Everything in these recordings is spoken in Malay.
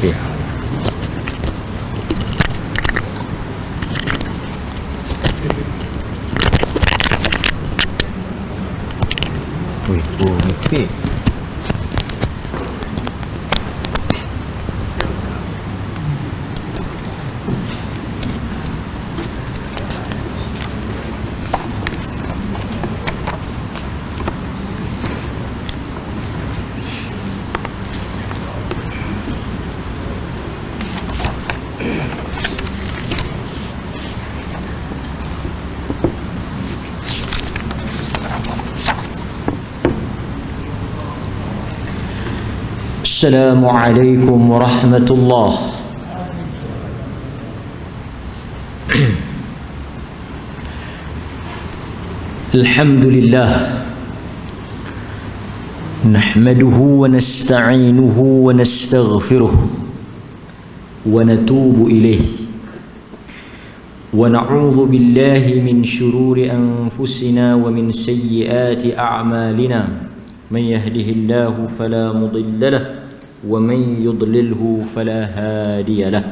Okey. Wih, okey. Assalamualaikum warahmatullahi. Alhamdulillah. Nahmaduhu wa nasta'inuhu wa nastaghfiruh wa natubu ilayh. Wa na'udzu billahi min shururi anfusina wa min sayyiati a'malina. Man yahdihillahu fala mudilla lahu ومن يضلله فلا هادي له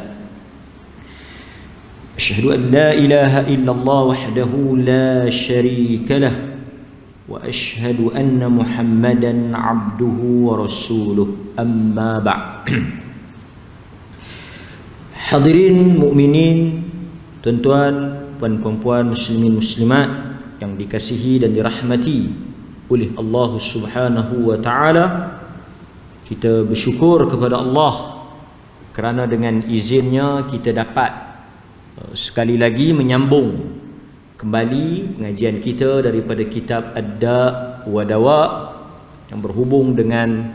أشهد أن لا إله إلا الله وحده لا شريك له وأشهد أن محمدا عبده ورسوله أما بعد. Hadirin mukminin, tuan-tuan, puan-puan, muslimin muslimat yang dikasihi dan dirahmati oleh Allah Subhanahu wa taala, kita bersyukur kepada Allah kerana dengan izinnya kita dapat sekali lagi menyambung kembali pengajian kita daripada kitab Ad-Da' wa Dawa yang berhubung dengan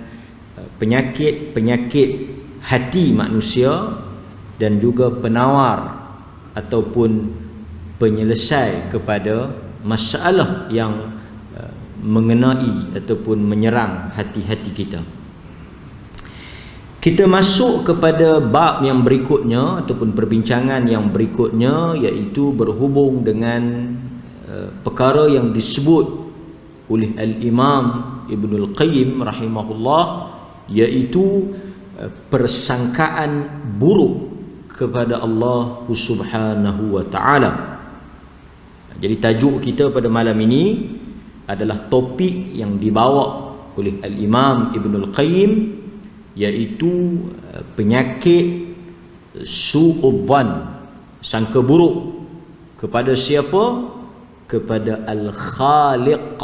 penyakit-penyakit hati manusia dan juga penawar ataupun penyelesai kepada masalah yang mengenai ataupun menyerang hati-hati kita. Kita masuk kepada bab yang berikutnya ataupun perbincangan yang berikutnya, iaitu berhubung dengan perkara yang disebut oleh Al-Imam Ibnul Qayyim rahimahullah, iaitu persangkaan buruk kepada Allah Subhanahu wa taala. Jadi tajuk kita pada malam ini adalah topik yang dibawa oleh Al-Imam Ibnul Qayyim, iaitu penyakit su'udzan, sangka buruk kepada siapa? Kepada Al-Khaliq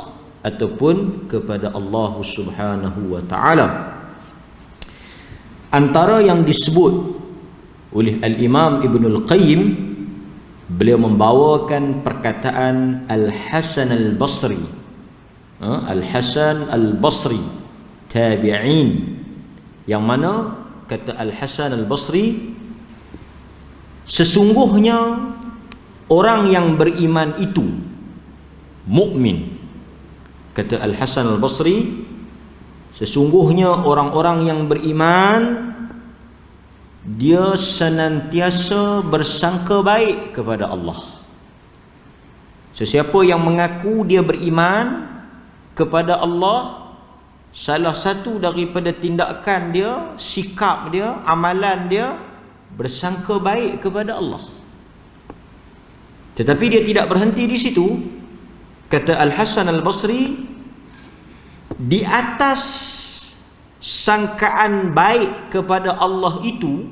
ataupun kepada Allah Subhanahu wa taala. Antara yang disebut oleh Al-Imam Ibnul Qayyim, beliau membawakan perkataan Al-Hasan Al-Basri. Al-Hasan Al-Basri tabi'in, yang mana kata Al-Hasan Al-Basri, sesungguhnya orang yang beriman itu mukmin. Kata Al-Hasan Al-Basri, sesungguhnya orang-orang yang beriman dia senantiasa bersangka baik kepada Allah. Sesiapa yang mengaku dia beriman kepada Allah, salah satu daripada tindakan dia, sikap dia, amalan dia, bersangka baik kepada Allah. Tetapi dia tidak berhenti di situ. Kata Al-Hasan Al-Basri, di atas sangkaan baik kepada Allah itu,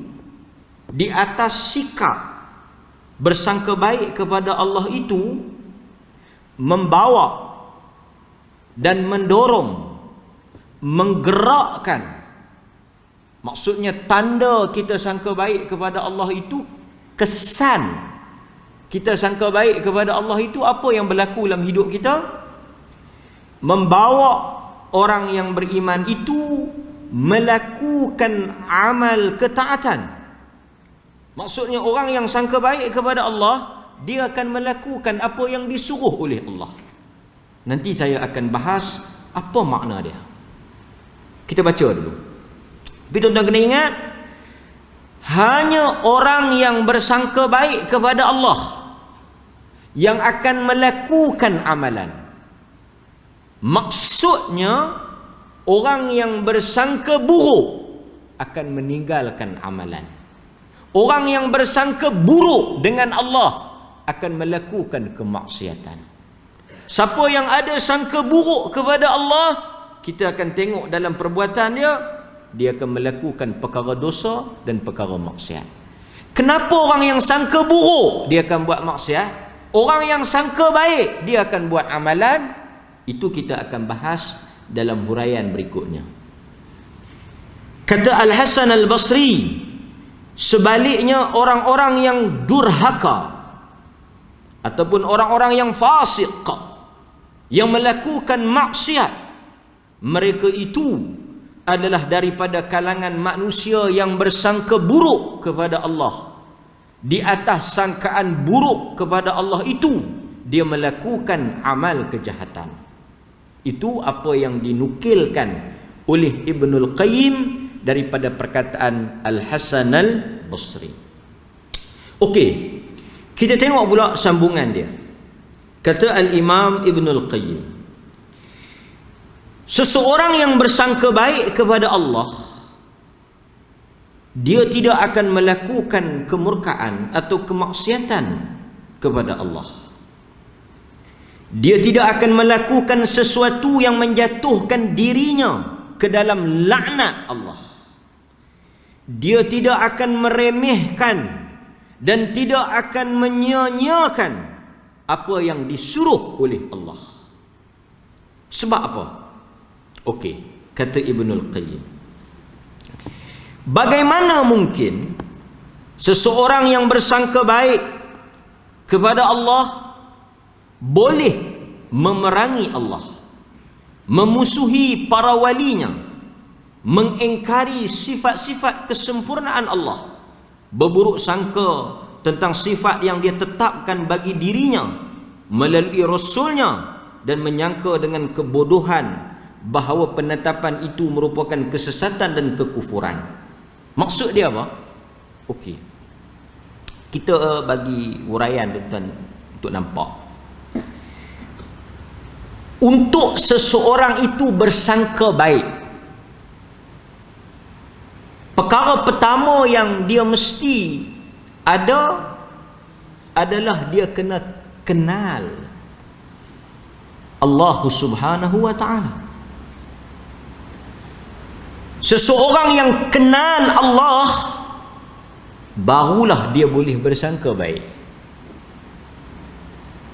di atas sikap bersangka baik kepada Allah itu, membawa dan mendorong, menggerakkan, maksudnya tanda kita sangka baik kepada Allah itu, kesan kita sangka baik kepada Allah itu, apa yang berlaku dalam hidup kita? Membawa orang yang beriman itu melakukan amal ketaatan. Maksudnya orang yang sangka baik kepada Allah, dia akan melakukan apa yang disuruh oleh Allah. Nanti saya akan bahas apa makna dia. Kita baca dulu. Tapi tuan-tuan kena ingat, hanya orang yang bersangka baik kepada Allah yang akan melakukan amalan. Maksudnya orang yang bersangka buruk akan meninggalkan amalan. Orang yang bersangka buruk dengan Allah akan melakukan kemaksiatan. Siapa yang ada sangka buruk kepada Allah, kita akan tengok dalam perbuatan dia akan melakukan perkara dosa dan perkara maksiat. Kenapa orang yang sangka buruk dia akan buat maksiat? Orang yang sangka baik dia akan buat amalan. Itu kita akan bahas dalam huraian berikutnya. Kata Al-Hasan Al-Basri, sebaliknya orang-orang yang durhaka ataupun orang-orang yang fasik, yang melakukan maksiat, mereka itu adalah daripada kalangan manusia yang bersangka buruk kepada Allah. Di atas sangkaan buruk kepada Allah itu, dia melakukan amal kejahatan. Itu apa yang dinukilkan oleh Ibnul Qayyim daripada perkataan Al-Hasan Al-Basri. Okey, kita tengok pula sambungan dia. Kata Al-Imam Ibnul Qayyim, seseorang yang bersangka baik kepada Allah, dia tidak akan melakukan kemurkaan atau kemaksiatan kepada Allah. Dia tidak akan melakukan sesuatu yang menjatuhkan dirinya ke dalam laknat Allah. Dia tidak akan meremehkan dan tidak akan menyia-nyiakan apa yang disuruh oleh Allah. Sebab apa? Okey, kata Ibnul Qayyim, bagaimana mungkin seseorang yang bersangka baik kepada Allah boleh memerangi Allah, memusuhi para walinya, mengingkari sifat-sifat kesempurnaan Allah, berburuk sangka tentang sifat yang dia tetapkan bagi dirinya melalui Rasulnya, dan menyangka dengan kebodohan bahawa penetapan itu merupakan kesesatan dan kekufuran. Maksud dia apa? Okey, kita bagi huraian tuan untuk nampak. Untuk seseorang itu bersangka baik, perkara pertama yang dia mesti ada adalah dia kena kenal Allah Subhanahu wa ta'ala. Seseorang yang kenal Allah, barulah dia boleh bersangka baik.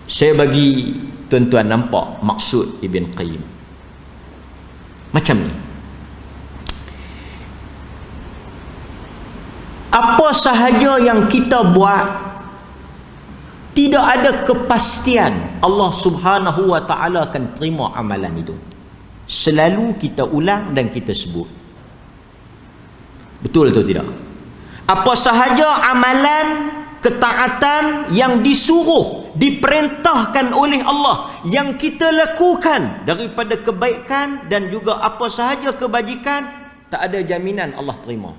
Saya bagi tuan-tuan nampak maksud Ibn Qayyim macam ni. Apa sahaja yang kita buat, tidak ada kepastian Allah Subhanahu wa ta'ala akan terima amalan itu. Selalu kita ulang dan kita sebut. Betul atau tidak? Apa sahaja amalan ketaatan yang disuruh, diperintahkan oleh Allah, yang kita lakukan daripada kebaikan dan juga apa sahaja kebajikan, tak ada jaminan Allah terima.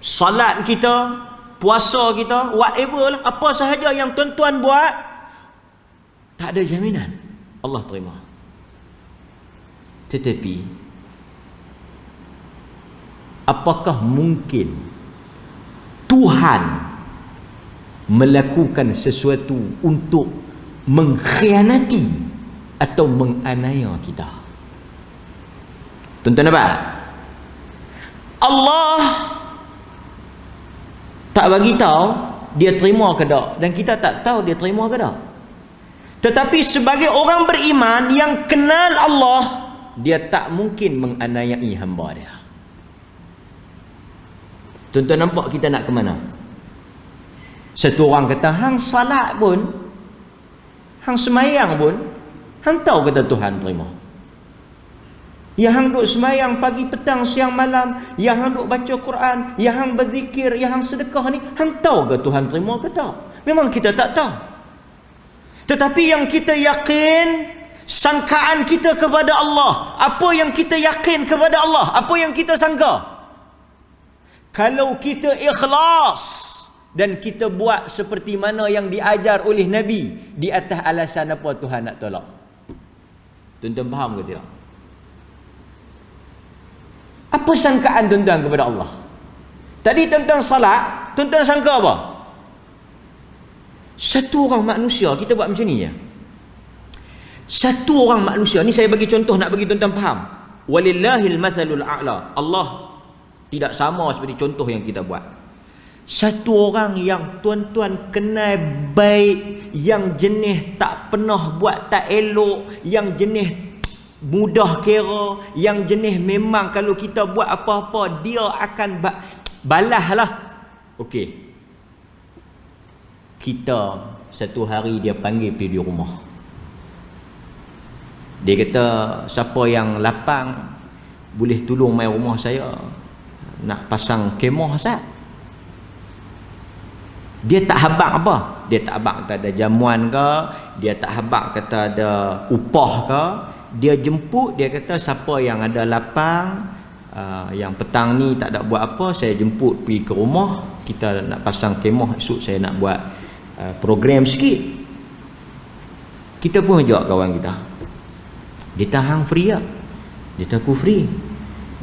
Salat kita, puasa kita, whatever lah, apa sahaja yang tuan-tuan buat, tak ada jaminan Allah terima. Tetapi apakah mungkin Tuhan melakukan sesuatu untuk mengkhianati atau menganiaya kita? Tuan-tuan nampak? Allah tak bagi tahu dia terima ke tak, dan kita tak tahu dia terima ke tak. Tetapi sebagai orang beriman yang kenal Allah, dia tak mungkin menganiayai hamba dia. Tuan-tuan nampak kita nak ke mana? Satu orang kata, hang salat pun, hang semayang pun, hang tahu kata Tuhan terima. Yang hang duk semayang pagi, petang, siang, malam, yang hang duk baca Quran, yang hang berzikir, yang hang sedekah ni, hang tahu ke Tuhan terima ke tak? Memang kita tak tahu. Tetapi yang kita yakin, sangkaan kita kepada Allah, apa yang kita yakin kepada Allah, apa yang kita sangka, kalau kita ikhlas dan kita buat seperti mana yang diajar oleh Nabi, di atas alasan apa Tuhan nak tolak? Tuan-tuan faham ke tidak? Apa sangkaan tuan-tuan kepada Allah? Tadi tuan-tuan salat, tuan-tuan sangka apa? Satu orang manusia, kita buat macam ni je. Satu orang manusia, ni saya bagi contoh nak bagi tuan-tuan faham. Walillahil mathalul a'la. Allah tidak sama seperti contoh yang kita buat. Satu orang yang tuan-tuan kenal baik, yang jenis tak pernah buat tak elok, yang jenis mudah kira, yang jenis memang kalau kita buat apa-apa dia akan balas lah. Okey. Kita satu hari dia panggil pergi di rumah. Dia kata, siapa yang lapang boleh tolong mai rumah saya nak pasang kemah Ustaz. Dia tak habaq apa? Dia tak habaq kata ada jamuan ke, dia tak habaq kata ada upah ke. Dia jemput, dia kata siapa yang ada lapang, yang petang ni tak ada buat apa, saya jemput pergi ke rumah, kita nak pasang kemah, esok saya nak buat program sikit. Kita pun ajak kawan kita. Dia tahan free tak? Dia kata aku free.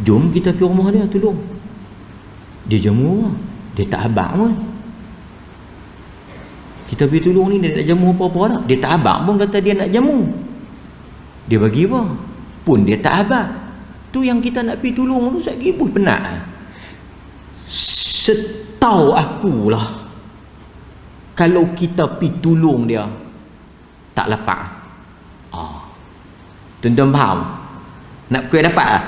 Jom kita pergi rumah dia tolong. Dia jamu orang. Dia tak habaq pun. Kita pergi tolong ni, dia nak jamu apa-apa tak? Dia tak habaq pun kata dia nak jamu. Dia bagi apa? Pun dia tak habaq. Tu yang kita nak pergi tolong tu saya pun penat. Setahu akulah, kalau kita pergi tolong dia tak lepak. Tuan-tuan faham? Nak kuih dapat lah.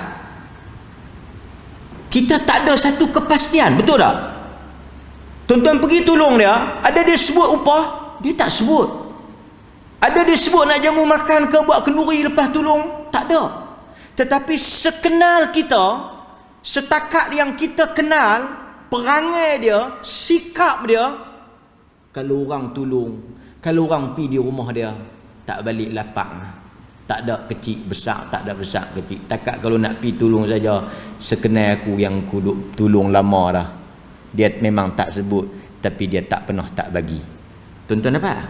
Kita tak ada satu kepastian, betul tak? Tuan-tuan pergi tolong dia, ada dia sebut upah, dia tak sebut. Ada dia sebut nak jamu makan ke buat kenduri lepas tolong, tak ada. Tetapi sekenal kita, setakat yang kita kenal perangai dia, sikap dia, kalau orang tolong, kalau orang pergi di rumah dia tak balik lapang. Tak ada kecil besar, tak ada besar kecil. Takat kalau nak pergi tolong saja, sekenal aku yang aku duk tolong lama dah. Dia memang tak sebut, tapi dia tak pernah tak bagi. Tuan-tuan dapat?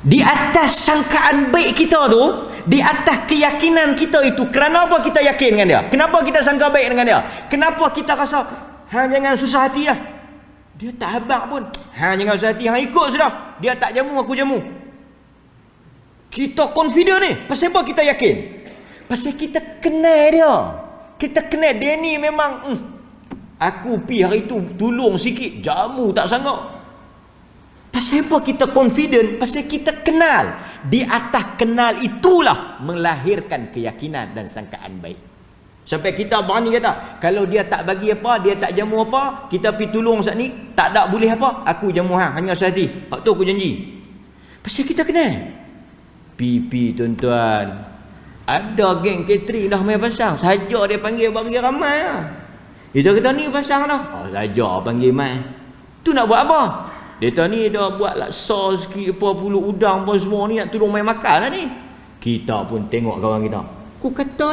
Di atas sangkaan baik kita tu, di atas keyakinan kita itu, kerana apa kita yakin dengan dia? Kenapa kita sangka baik dengan dia? Kenapa kita rasa, jangan susah hati lah. Dia tak habaq pun. Jangan susah hati, ikut sudah. Dia tak jamu, aku jamu. Kita confident ni. Pasal apa kita yakin? Pasal kita kenal dia. Kita kenal dia ni memang aku pi hari tu tolong sikit, jamu tak sanggup. Pasal apa kita confident? Pasal kita kenal. Di atas kenal itulah melahirkan keyakinan dan sangkaan baik. Sampai kita berani kata, kalau dia tak bagi apa, dia tak jamu apa, kita pi tolong saat ni, tak ada boleh apa, aku jamu hanya sehati. Hak tu aku janji. Pasal kita kenal. Pipi tuan-tuan, ada geng catering dah main pasang, saja dia panggil bagi ramai lah. Dia kata ni pasang dah, saja panggil mai. Tu nak buat apa? Dia kata ni dah buat laksa sikit, apa pulut udang pun semua ni nak tolong main makan lah ni. Kita pun tengok kawan kita, aku kata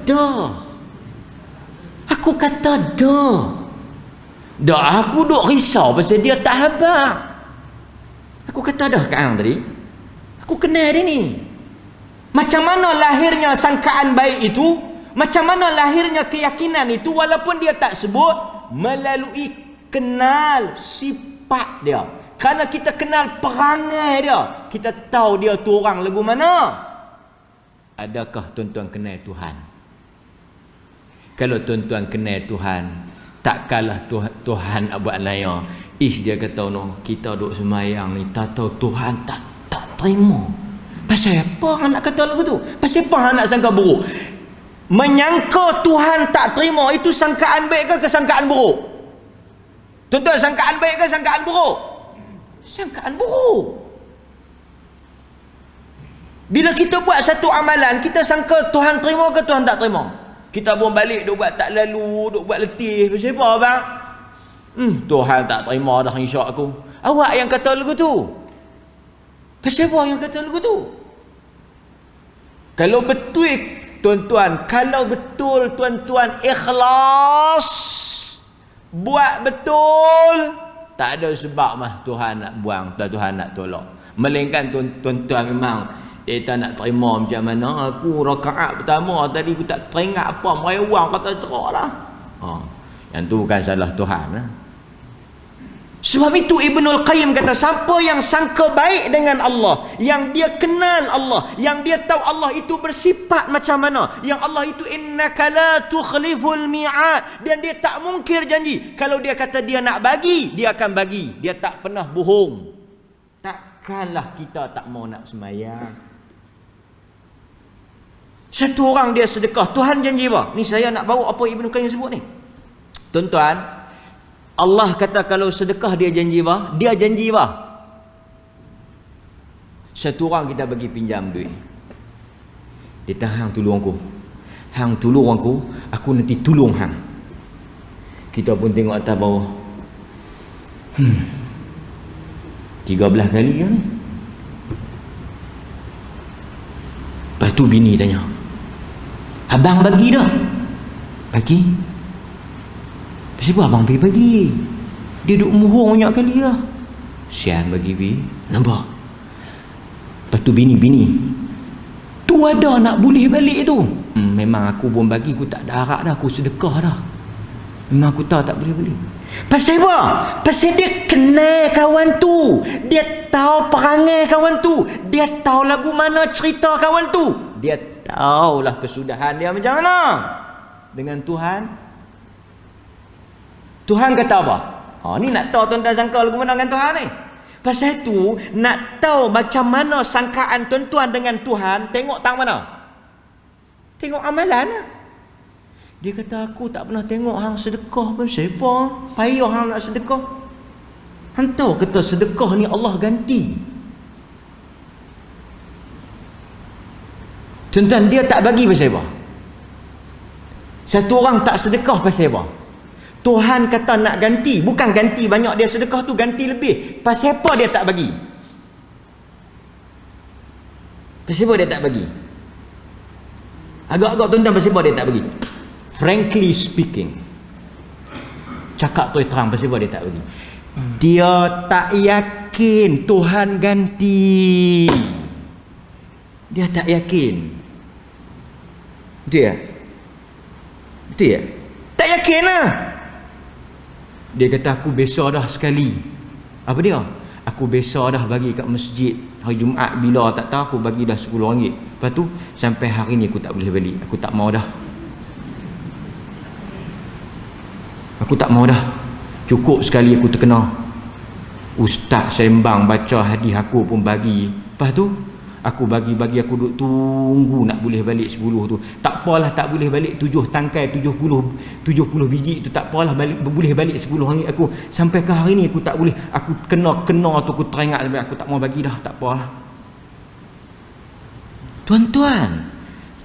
dah. Dah aku duk risau pasal dia tak habaq. Aku kata dah kat hang tadi, aku kenal dia ni. Macam mana lahirnya sangkaan baik itu? Macam mana lahirnya keyakinan itu? Walaupun dia tak sebut, melalui kenal sifat dia. Kerana kita kenal perangai dia, kita tahu dia tu orang lagu mana. Adakah tuan-tuan kenal Tuhan? Kalau tuan-tuan kenal Tuhan, takkanlah Tuhan nak buat laya. Dia kata no, kita duk semayang ni, tak tahu Tuhan tak terima. Pasal apa hang nak kata lagu tu? Pasal apa hang nak sangka buruk? Menyangka Tuhan tak terima itu sangkaan baik ke sangkaan buruk? Tuan-tuan, sangkaan baik ke sangkaan buruk? Sangkaan buruk. Bila kita buat satu amalan, kita sangka Tuhan terima ke Tuhan tak terima? Kita pun balik duk buat tak lalu, duk buat letih. Pasal apa bang? Tuhan tak terima dah insya aku. Awak yang kata lagu tu. Pasal apa yang kata lagu tu? Kalau betul tuan-tuan, kalau betul tuan-tuan ikhlas, buat betul, tak ada sebab mah Tuhan nak buang, Tuhan nak tolak. Melainkan tuan-tuan memang Dia tak nak terima macam mana. Aku rakaat pertama tadi aku tak teringat apa. Merewang kata cerak lah. Yang tu bukan salah Tuhan lah. Sebab itu Ibnul Qayyim kata, siapa yang sangka baik dengan Allah, yang dia kenal Allah, yang dia tahu Allah itu bersifat macam mana, yang Allah itu innaka la tukhliful mi'ad, dan dia tak mungkir janji. Kalau dia kata dia nak bagi, dia akan bagi. Dia tak pernah bohong. Takkanlah kita tak mau nak sembahyang. Satu orang dia sedekah, Tuhan janji apa? Ni saya nak bawa apa Ibnu Qayyim sebut ni. Tuan-tuan, Allah kata kalau sedekah dia janji apa? Dia janji apa? Satu orang kita bagi pinjam duit. Dia kata, hang tolong aku. Hang tolong aku nanti tolong hang. Kita pun tengok atas bawah. 13 kali kan? Lepas tu bini tanya, abang bagi dah? Bagi? Kenapa abang pergi bagi? Dia duk mohon banyak kali lah. Sian bagi bi. Nampak? Lepas tu bini. Tu ada nak boleh balik tu. Memang aku pun bagi, aku tak ada harap dah, aku sedekah dah. Memang aku tahu tak boleh balik. Pasal apa? Pasal dia kenal kawan tu. Dia tahu perangai kawan tu. Dia tahu lagu mana cerita kawan tu. Dia tahulah kesudahan dia macam mana. Dengan Tuhan kata apa? Ni nak tahu tuan-tuan sangka lagu mana dengan Tuhan ni. Pasal tu nak tahu macam mana sangkaan tuan-tuan dengan Tuhan, tengok tang mana? Tengok amalan lah. Dia kata aku tak pernah tengok hang sedekah pun. Siapa? Payah hang nak sedekah. Hang tahu kata sedekah ni Allah ganti. Tuan-tuan, dia tak bagi pasal apa? Satu orang tak sedekah pasal apa? Tuhan kata nak ganti. Bukan ganti banyak dia sedekah tu, ganti lebih. Pasal apa dia tak bagi? Pasal apa dia tak bagi? Agak-agak tuan-tuan, pasal apa dia tak bagi? Frankly speaking, cakap terang, pasal apa dia tak bagi? Dia tak yakin Tuhan ganti. Dia tak yakin. Betul ya? Betul ya? Tak yakin lah. Dia kata aku besar dah sekali. Apa dia? Aku besar dah bagi kat masjid hari Jumaat bila tak tahu, aku bagi dah RM10. Lepas tu sampai hari ni aku tak boleh balik. Aku tak mau dah. Aku tak mau dah. Cukup sekali aku terkena. Ustaz sembang baca hadis aku pun bagi. Lepas tu aku bagi aku duk tunggu nak boleh balik 10 tu. Tak apalah tak boleh balik 7 tangkai 70 biji tu, tak apalah boleh balik RM10 aku. Sampai ke hari ni aku tak boleh. Aku kena tu aku teringat sampai aku tak mau bagi dah, tak apalah. Tuan-tuan,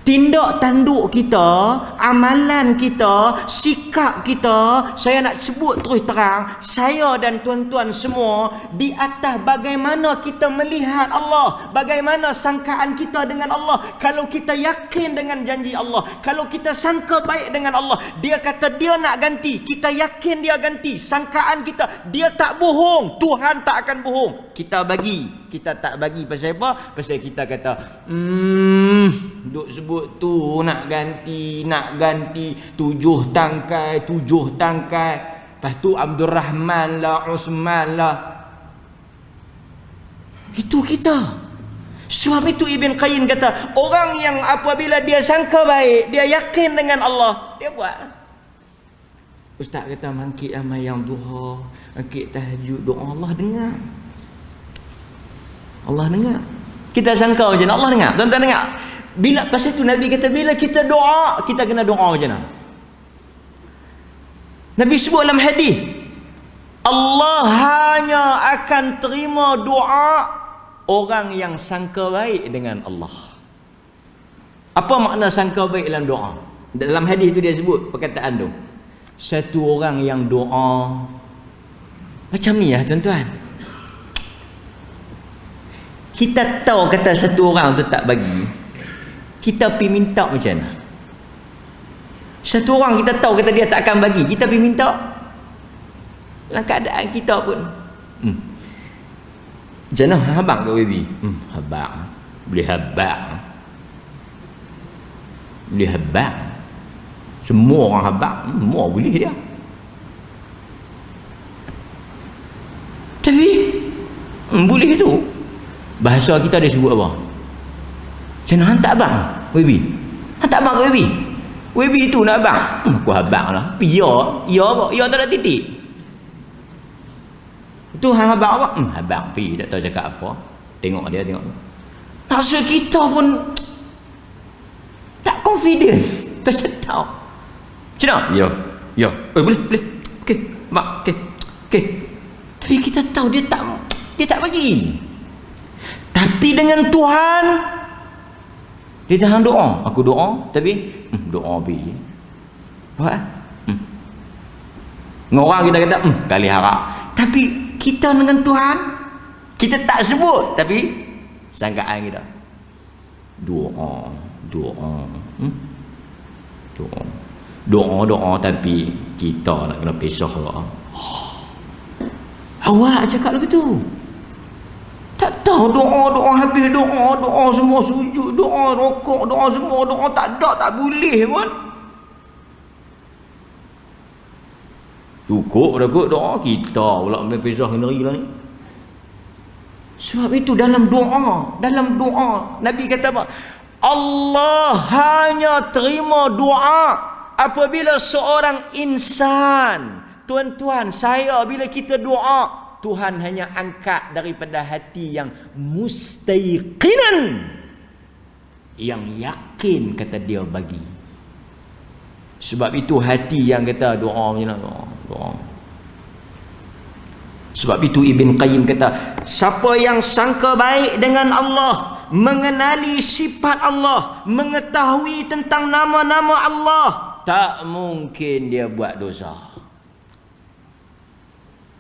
tindak tanduk kita, amalan kita, sikap kita, saya nak sebut terus terang, saya dan tuan-tuan semua di atas bagaimana kita melihat Allah, bagaimana sangkaan kita dengan Allah. Kalau kita yakin dengan janji Allah, kalau kita sangka baik dengan Allah, dia kata dia nak ganti, kita yakin dia ganti, sangkaan kita, dia tak bohong, Tuhan tak akan bohong. Kita bagi, kita tak bagi pasal apa? Pasal kita kata duk sebut tu nak ganti 7 tangkai. Lepas tu Abdul Rahman lah, Usman lah. Itu kita. Sebab itu Ibn Qayyim kata, orang yang apabila dia sangka baik, dia yakin dengan Allah, dia buat. Ustaz kata mangkit amayang duha, mangkit tahajud, doa, Allah dengar. Allah dengar. Kita sangka macam mana? Allah dengar. Tuan-tuan dengar. Bila pasal tu Nabi kata bila kita doa, kita kena doa macam mana? Nabi sebut dalam hadis, Allah hanya akan terima doa orang yang sangka baik dengan Allah. Apa makna sangka baik dalam doa? Dalam hadis tu dia sebut perkataan tu. Satu orang yang doa macam ni ya tuan-tuan. Kita tahu kata satu orang tu tak bagi, kita pergi minta macam mana? Satu orang kita tahu kata dia tak akan bagi, kita pergi minta. Dalam keadaan kita pun macam mana abang kat baby? Abang Boleh habaq. Boleh habaq. Semua orang habaq, semua boleh dia. Tapi boleh tu. Bahasa kita dia sebut apa? Macam hantar abang WB. Hantar abang ke WB. WB tu nak abang. Aku habaq lah. Tapi ya apa? Ya tak ada titik. Itu hang abang apa? Abang pi tak tahu cakap apa. Tengok dia tengok. Maksud kita pun tak confident. Pasal tahu. Macam mana? Ya. Boleh. Okey. Mak, okey. Tapi kita tahu dia tak bagi. Tapi dengan Tuhan dia tahan doa. Aku doa tapi doa bi. Buat. Dengan orang kita kata kali harap. Tapi kita dengan Tuhan kita tak sebut tapi sangkaan kita. Doa. Doa tapi kita nak kena pisah lah. Awak cakap lagu tu. Tak tahu doa habis doa semua sujud, doa rokok, doa semua, doa tak ada, tak boleh pun. Cukup dah kot doa kita pula pisah negeri lah ni. Sebab itu dalam doa Nabi kata apa? Allah hanya terima doa apabila seorang insan, tuan-tuan, saya bila kita doa Tuhan hanya angkat daripada hati yang mustaiqinan, yang yakin kata dia bagi. Sebab itu hati yang kata doa macam mana doa. Sebab itu Ibn Qayyim kata, siapa yang sangka baik dengan Allah, mengenali sifat Allah, mengetahui tentang nama-nama Allah, tak mungkin dia buat dosa.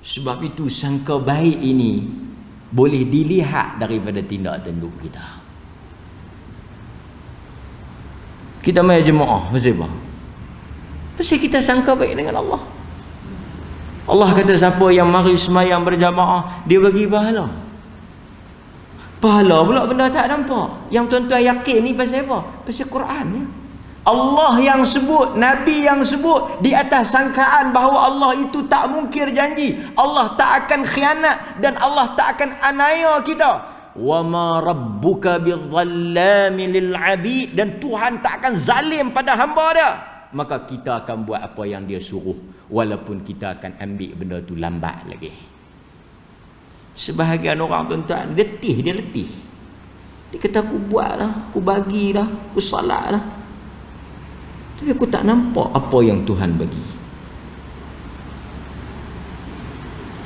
Sebab itu sangka baik ini boleh dilihat daripada tindak tanduk kita. Kita mai jemaah pasal apa? Pasal kita sangka baik dengan Allah. Allah kata siapa yang mari sembahyang berjamaah dia bagi pahala. Pahala pula benda tak nampak. Yang tuan-tuan yakin ni pasal apa? Pasal Quran ni. Allah yang sebut, Nabi yang sebut di atas sangkaan bahawa Allah itu tak mungkir janji, Allah tak akan khianat dan Allah tak akan aniaya kita. Wa ma rabbuka bidzallami lil abid, dan Tuhan tak akan zalim pada hamba dia. Maka kita akan buat apa yang dia suruh walaupun kita akan ambil benda tu lambat lagi. Sebahagian orang tuan-tuan letih. Dia kata aku buat lah, aku bagi lah, aku salat lah, tapi aku tak nampak apa yang Tuhan bagi.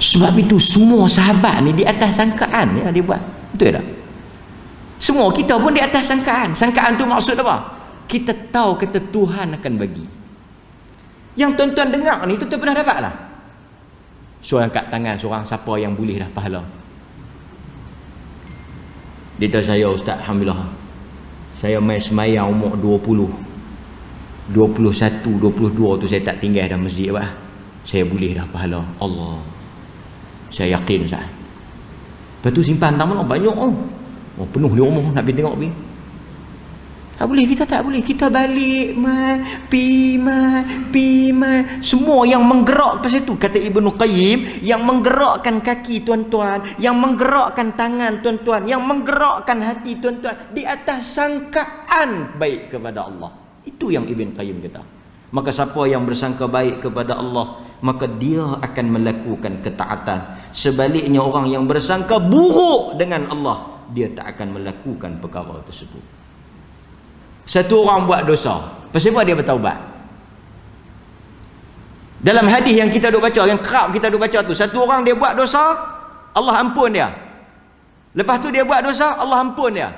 Sebab itu semua sahabat ni di atas sangkaan ya dia buat. Betul tak? Semua kita pun di atas sangkaan. Sangkaan tu maksud apa? Kita tahu kata Tuhan akan bagi. Yang tuan-tuan dengar ni tuan-tuan pernah dapat lah. So angkat tangan seorang siapa yang boleh dah pahala. Dia kata saya ustaz, alhamdulillah. Saya main semayang umur 20, 21, 22 tu saya tak tinggal dah masjid apa. Saya boleh dah pahala. Allah. Saya yakin ustaz. Lepas tu simpan tamu banyak oh penuh di rumah nak pergi tengok pergi. Tak boleh, kita tak boleh. Kita balik pi semua yang menggerak pasal tu kata Ibnu Qayyim, yang menggerakkan kaki tuan-tuan, yang menggerakkan tangan tuan-tuan, yang menggerakkan hati tuan-tuan di atas sangkaan baik kepada Allah. Itu yang Ibn Qayyim kata. Maka siapa yang bersangka baik kepada Allah, maka dia akan melakukan ketaatan. Sebaliknya orang yang bersangka buruk dengan Allah, dia tak akan melakukan perkara tersebut. Satu orang buat dosa, pasal apa dia bertaubat? Dalam hadis yang kita duk baca, yang kerap kita duk baca tu, satu orang dia buat dosa, Allah ampun dia. Lepas tu dia buat dosa, Allah ampun dia.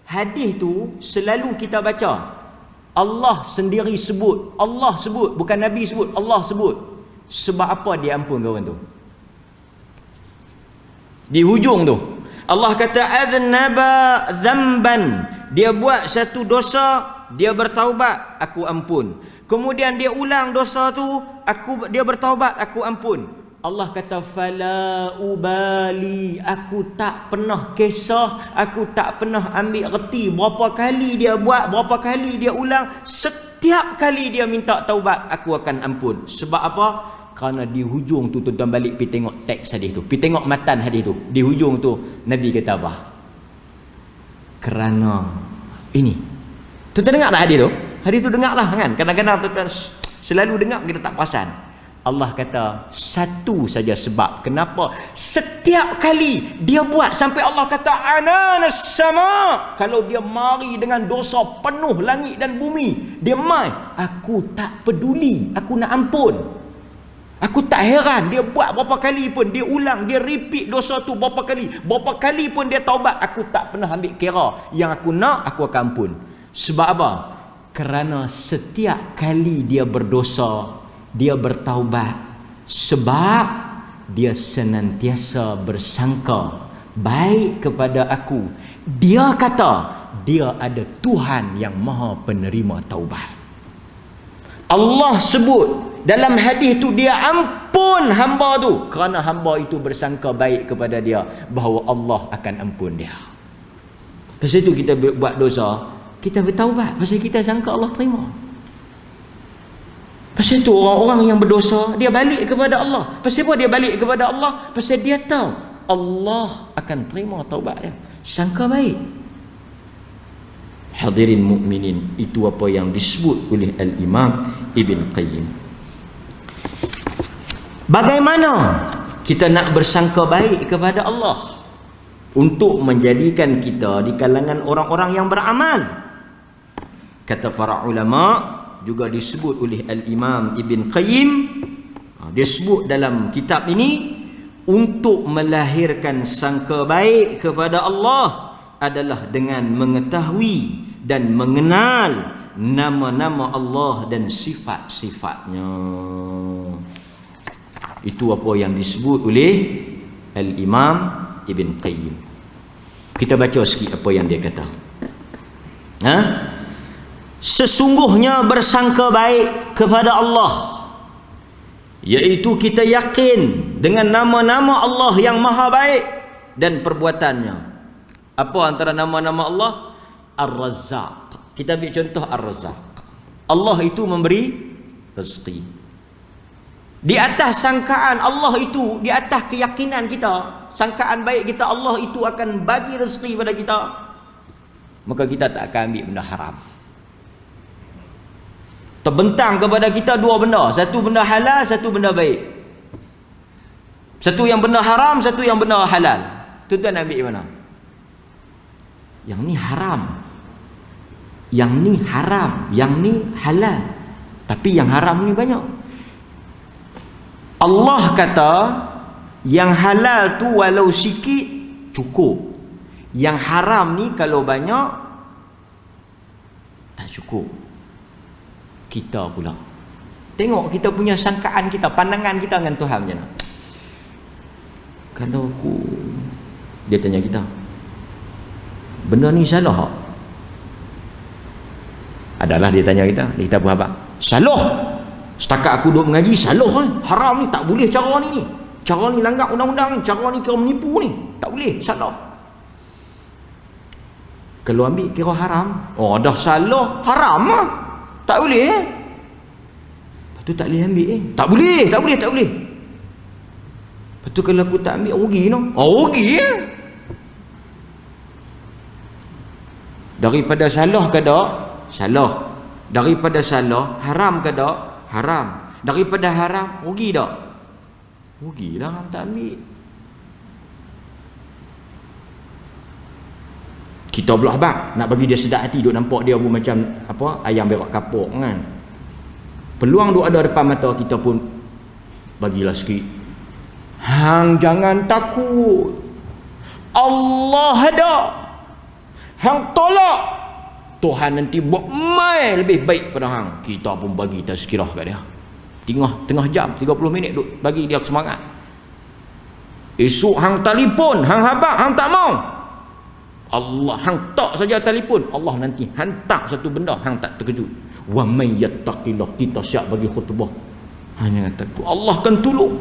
Hadis tu selalu kita baca, Allah sendiri sebut, Allah sebut, bukan Nabi sebut, Allah sebut. Sebab apa dia ampun kawan tu? Di hujung tu Allah kata adznaba dzamban, dia buat satu dosa, dia bertaubat, aku ampun. Kemudian dia ulang dosa tu, dia bertaubat, aku ampun. Allah kata fala ubali, aku tak pernah kisah, aku tak pernah ambil reti berapa kali dia buat, berapa kali dia ulang, setiap kali dia minta taubat aku akan ampun. Sebab apa? Kerana di hujung tu tuan-tuan balik pergi tengok teks hadis tu, pergi tengok matan hadis tu. Di hujung tu Nabi kata apa? Kerana ini. Tuan-tuan dengar tak hadis tu? Hadis tu dengar lah kan. Kadang-kadang tuan-tuan selalu dengar kita tak perasan. Allah kata satu saja sebab kenapa setiap kali dia buat sampai Allah kata ananas sama, kalau dia mari dengan dosa penuh langit dan bumi, dia mai, aku tak peduli, aku nak ampun. Aku tak heran dia buat berapa kali pun, dia ulang, dia repeat dosa tu berapa kali pun dia taubat, aku tak pernah ambil kira. Yang aku nak, aku akan ampun. Sebab apa? Kerana setiap kali dia berdosa, dia bertaubat, sebab dia senantiasa bersangka baik kepada aku. Dia kata dia ada Tuhan yang maha penerima taubat. Allah sebut dalam hadis tu dia ampun hamba tu kerana hamba itu bersangka baik kepada dia, bahawa Allah akan ampun dia. Pasal itu kita buat dosa, kita bertaubat pasal kita sangka Allah terima. Pasal itu orang-orang yang berdosa dia balik kepada Allah. Pasal apa dia balik kepada Allah? Pasal dia tahu Allah akan terima taubat dia, sangka baik. Hadirin mukminin, itu apa yang disebut oleh Al-Imam Ibn Qayyim. Bagaimana kita nak bersangka baik kepada Allah untuk menjadikan kita di kalangan orang-orang yang beramal? Kata para ulama, juga disebut oleh Al-Imam Ibn Qayyim, dia sebut dalam kitab ini, untuk melahirkan sangka baik kepada Allah adalah dengan mengetahui dan mengenal nama-nama Allah dan sifat-sifatnya. Itu apa yang disebut oleh Al-Imam Ibn Qayyim. Kita baca sikit apa yang dia kata. Sesungguhnya bersangka baik kepada Allah, iaitu kita yakin dengan nama-nama Allah yang maha baik dan perbuatannya. Apa antara nama-nama Allah? Ar-Razzaq. Kita ambil contoh Ar-Razzaq. Allah itu memberi rezeki. Di atas sangkaan Allah itu, di atas keyakinan kita, sangkaan baik kita, Allah itu akan bagi rezeki pada kita, maka kita tak akan ambil benda haram. Terbentang kepada kita dua benda, satu benda halal, satu benda baik. Satu yang benda haram, satu yang benda halal. Tuan-tuan ambil mana? Yang ni haram, yang ni haram, yang ni halal. Tapi yang haram ni banyak. Allah kata yang halal tu walau sikit cukup, yang haram ni kalau banyak tak cukup. Kita pula tengok kita punya sangkaan kita, pandangan kita dengan Tuhan macam mana. Kalau aku, dia tanya kita, benda ni salah tak? Adalah dia tanya kita buat apa? Salah. Setakat aku duduk mengaji, salah haram ni, tak boleh cara ni. Cara ni langgar undang-undang, cara ni kira menipu ni, tak boleh, salah. Kalau ambil kira haram, oh dah salah, haram lah, tak boleh. Lepas tu tak boleh ambil tak boleh. Lepas tu kalau aku tak ambil, rugi no. Oh rugi Daripada salah ke tak? Salah. Daripada salah, haram ke tak? Haram. Daripada haram, rugi tak? Rugilah, hang tak ambil. Kita pula abang nak bagi dia sedap hati, duk nampak dia pun macam apa, ayam berak kapok kan. Peluang duk ada depan mata kita pun bagilah sikit. Hang jangan takut, Allah ada. Hang tolak, Tuhan nanti buat mai lebih baik pada hang. Kita pun bagi tazkirah kat dia. Tengah jam, 30 minit duk bagi dia semangat. Esok hang telefon, hang habaq, hang tak mau. Allah hang tak saja telefon, Allah nanti hantar satu benda hang tak terkejut. Wa may yattaqillah, kita siap bagi khutbah. Hanya takut Allah akan tolong.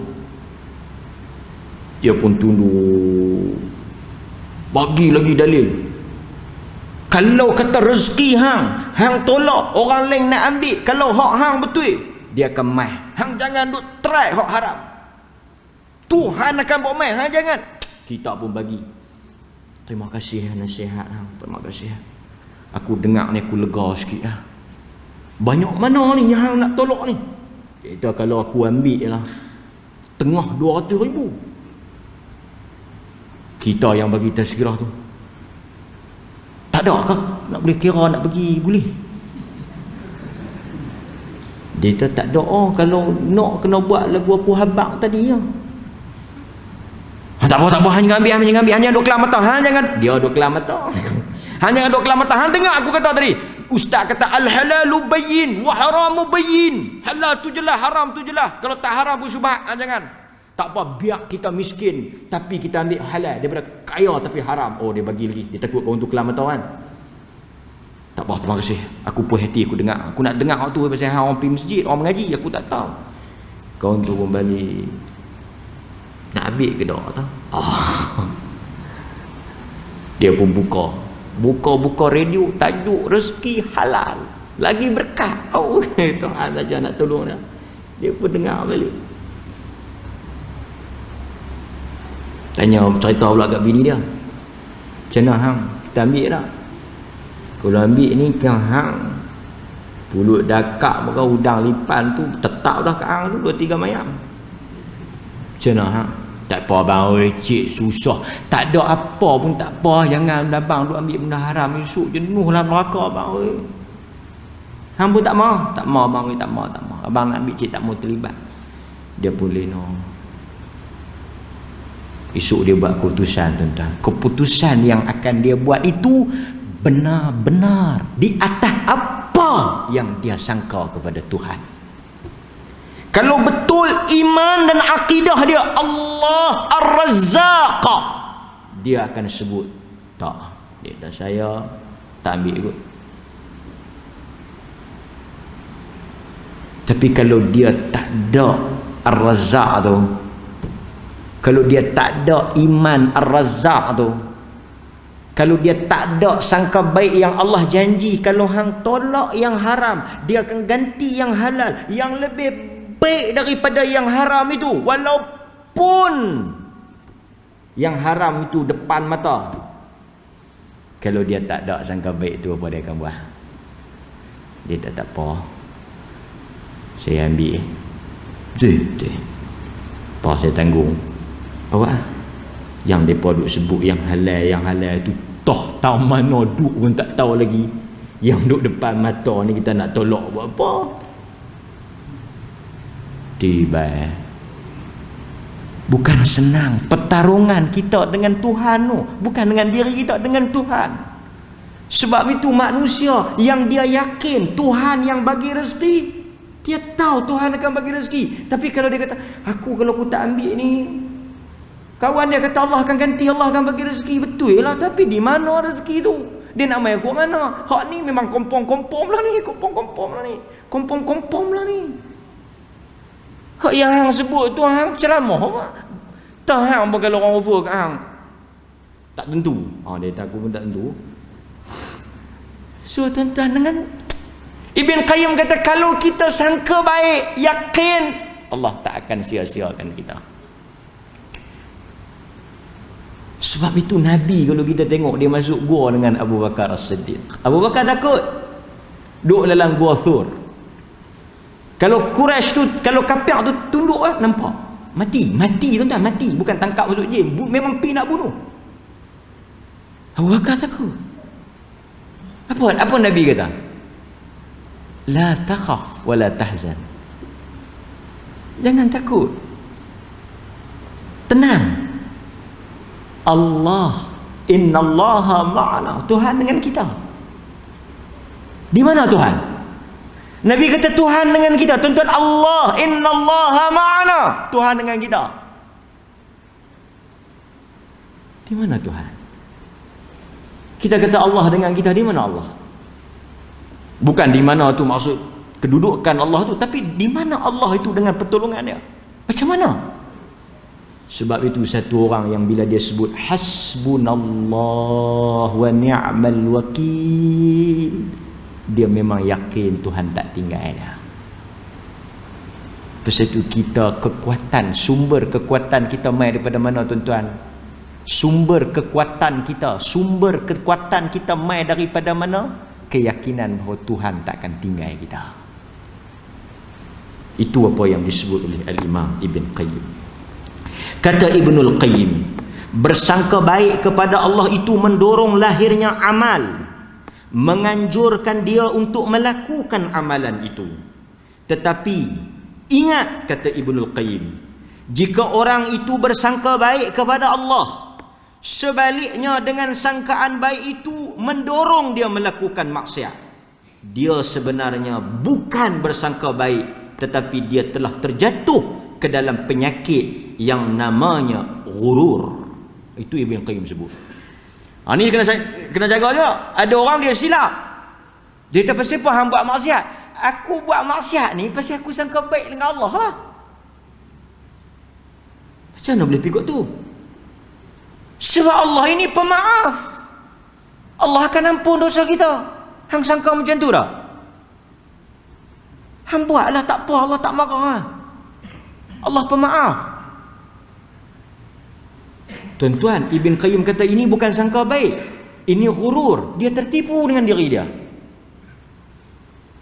Dia pun tunduk, bagi lagi dalil. Kalau kata rezeki hang tolak, orang lain nak ambil. Kalau hak hang betul, dia akan mai. Hang jangan duk try hak haram. Tuhan akan buat mai, hang jangan. Kita pun bagi. Terima kasih nasihat hang. Terima kasih. Aku dengar ni aku lega sikit lah. Banyak mana ni yang hang nak tolak ni? Kita kalau aku ambil lah tengah 200,000. Kita yang bagi tazkirah tu, tak ada kah nak boleh kira nak pergi boleh? Dia tak ada. Kalau nak kena buat lagu aku habaq tadi ya. Tak apa, hang jangan ambil, hang jangan duk kelam mata, hang jangan. Dia duk kelam mata. Hang jangan duk kelam mata. Hang dengar aku kata tadi. Ustaz kata al-halalu bayyin wa haramu bayyin. Halal tu jelas, haram tu jelas. Kalau tak haram pun syubhat, hang jangan. Tak apa, biar kita miskin tapi kita ambil halal daripada kaya tapi haram. Oh, dia bagi lagi. Dia takut kau untuk kelam mata kan. Tak apa, terima kasih. Aku puas hati aku dengar. Aku nak dengar waktu pasal orang pergi masjid, orang mengaji, aku tak tahu. Kau untuk kembali nak ambil ke tak tahu. Dia pun buka radio tajuk rezeki halal lagi berkah. Oh, Tuhan saja nak tolong dia. Dia pun dengar balik. Tanya cerita pula kat bini dia. Macam mana hang? Kita ambil tak? Kalau ambil ni kan hang pulut dakak maka udang lipan tu tetap dah kat hang tu 2-3 mayam. Macam mana hang? Tak apa bang, oi cik susah. Tak ada apa pun tak apa. Jangan abang duk ambil benda haram esok jenuh lah neraka bang oi. Hang pun tak mau? Tak mau bang oi, tak mau. Abang nak ambil cik tak mau terlibat. Dia pun lena. Esok dia buat keputusan tuan-tuan. Keputusan yang akan dia buat itu benar-benar di atas apa yang dia sangka kepada Tuhan. Kalau betul iman dan akidah dia Allah Ar-Razzaq, dia akan sebut tak, dia dah saya tak ambil kot. Tapi kalau dia tak ada Ar-Razzaq tu, kalau dia tak ada iman Ar-Razzaq tu, kalau dia tak ada sangka baik yang Allah janji, kalau hang tolak yang haram, dia akan ganti yang halal, yang lebih baik daripada yang haram itu, walaupun yang haram itu depan mata. Kalau dia tak ada sangka baik itu, apa dia akan buat? Dia tak apa, saya ambil betul apa saya tanggung. Awak yang mereka duk sebut yang halal itu toh tahu mana duk pun tak tahu lagi. Yang duk depan mata ni kita nak tolak buat apa? Tiba bukan senang pertarungan kita dengan Tuhan tu, bukan dengan diri kita, dengan Tuhan. Sebab itu manusia yang dia yakin Tuhan yang bagi rezeki, dia tahu Tuhan akan bagi rezeki. Tapi kalau dia kata kalau aku tak ambil ni, kawan dia kata Allah akan ganti, Allah akan bagi rezeki. Betul lah, tapi di mana rezeki tu? Dia nak main aku mana? Hak ni memang kompom-kompom lah ni. Kompom-kompom lah ni. Hak yang hang sebut tu hang ceramah mak. Tak hang pun kalau orang over kat hang tak tentu. Dia takut pun tak tentu. So tuan-tuan, dengan Ibn Qayyim kata kalau kita sangka baik, yakin, Allah tak akan sia-siakan kita. Sebab itu Nabi kalau kita tengok dia masuk gua dengan Abu Bakar As-Siddiq. Abu Bakar takut duduk dalam gua Thur. Kalau Quraisy tu, kalau kafir tu tunduk nampak mati tuan-tuan, mati, bukan tangkap masuk jim, memang pi nak bunuh. Abu Bakar takut. Apa Nabi kata? La takhaf wa la tahzan. Jangan takut, tenang. Allah, innallaha ma'ana. Tuhan dengan kita. Di mana Tuhan? Nabi kata Tuhan dengan kita. Tuan-tuan, Allah, innallaha ma'ana. Tuhan dengan kita. Di mana Tuhan? Kita kata Allah dengan kita, di mana Allah? Bukan di mana tu maksud kedudukan Allah tu, tapi di mana Allah itu dengan pertolongan dia? Macam mana? Sebab itu satu orang yang bila dia sebut hasbunallah wa ni'mal wakil, dia memang yakin Tuhan tak tinggal dia. Pasal itu kita kekuatan, sumber kekuatan kita mai daripada mana tuan-tuan? Sumber kekuatan kita mai daripada mana? Keyakinan bahawa Tuhan tak akan tinggal kita. Itu apa yang disebut oleh Al-Imam Ibn Qayyim. Kata Ibnul Qayyim, bersangka baik kepada Allah itu mendorong lahirnya amal, menganjurkan dia untuk melakukan amalan itu. Tetapi ingat, kata Ibnul Qayyim, jika orang itu bersangka baik kepada Allah, sebaliknya dengan sangkaan baik itu mendorong dia melakukan maksiat, dia sebenarnya bukan bersangka baik, tetapi dia telah terjatuh ke dalam penyakit yang namanya ghurur. Itu Ibn Qayyim sebut. Ni kena jaga juga. Ada orang dia silap. Dia kata, pasal apa hang buat maksiat? Aku buat maksiat ni pasal aku sangka baik dengan Allah lah. Macam mana boleh pikir tu? Sebab Allah ini pemaaf. Allah akan ampun dosa kita. Hang sangka macam tu dah? Hang buatlah tak apa, Allah tak marah lah. Allah pemaaf. Tuan-tuan, Ibn Qayyim kata ini bukan sangka baik, ini ghurur. Dia tertipu dengan diri dia.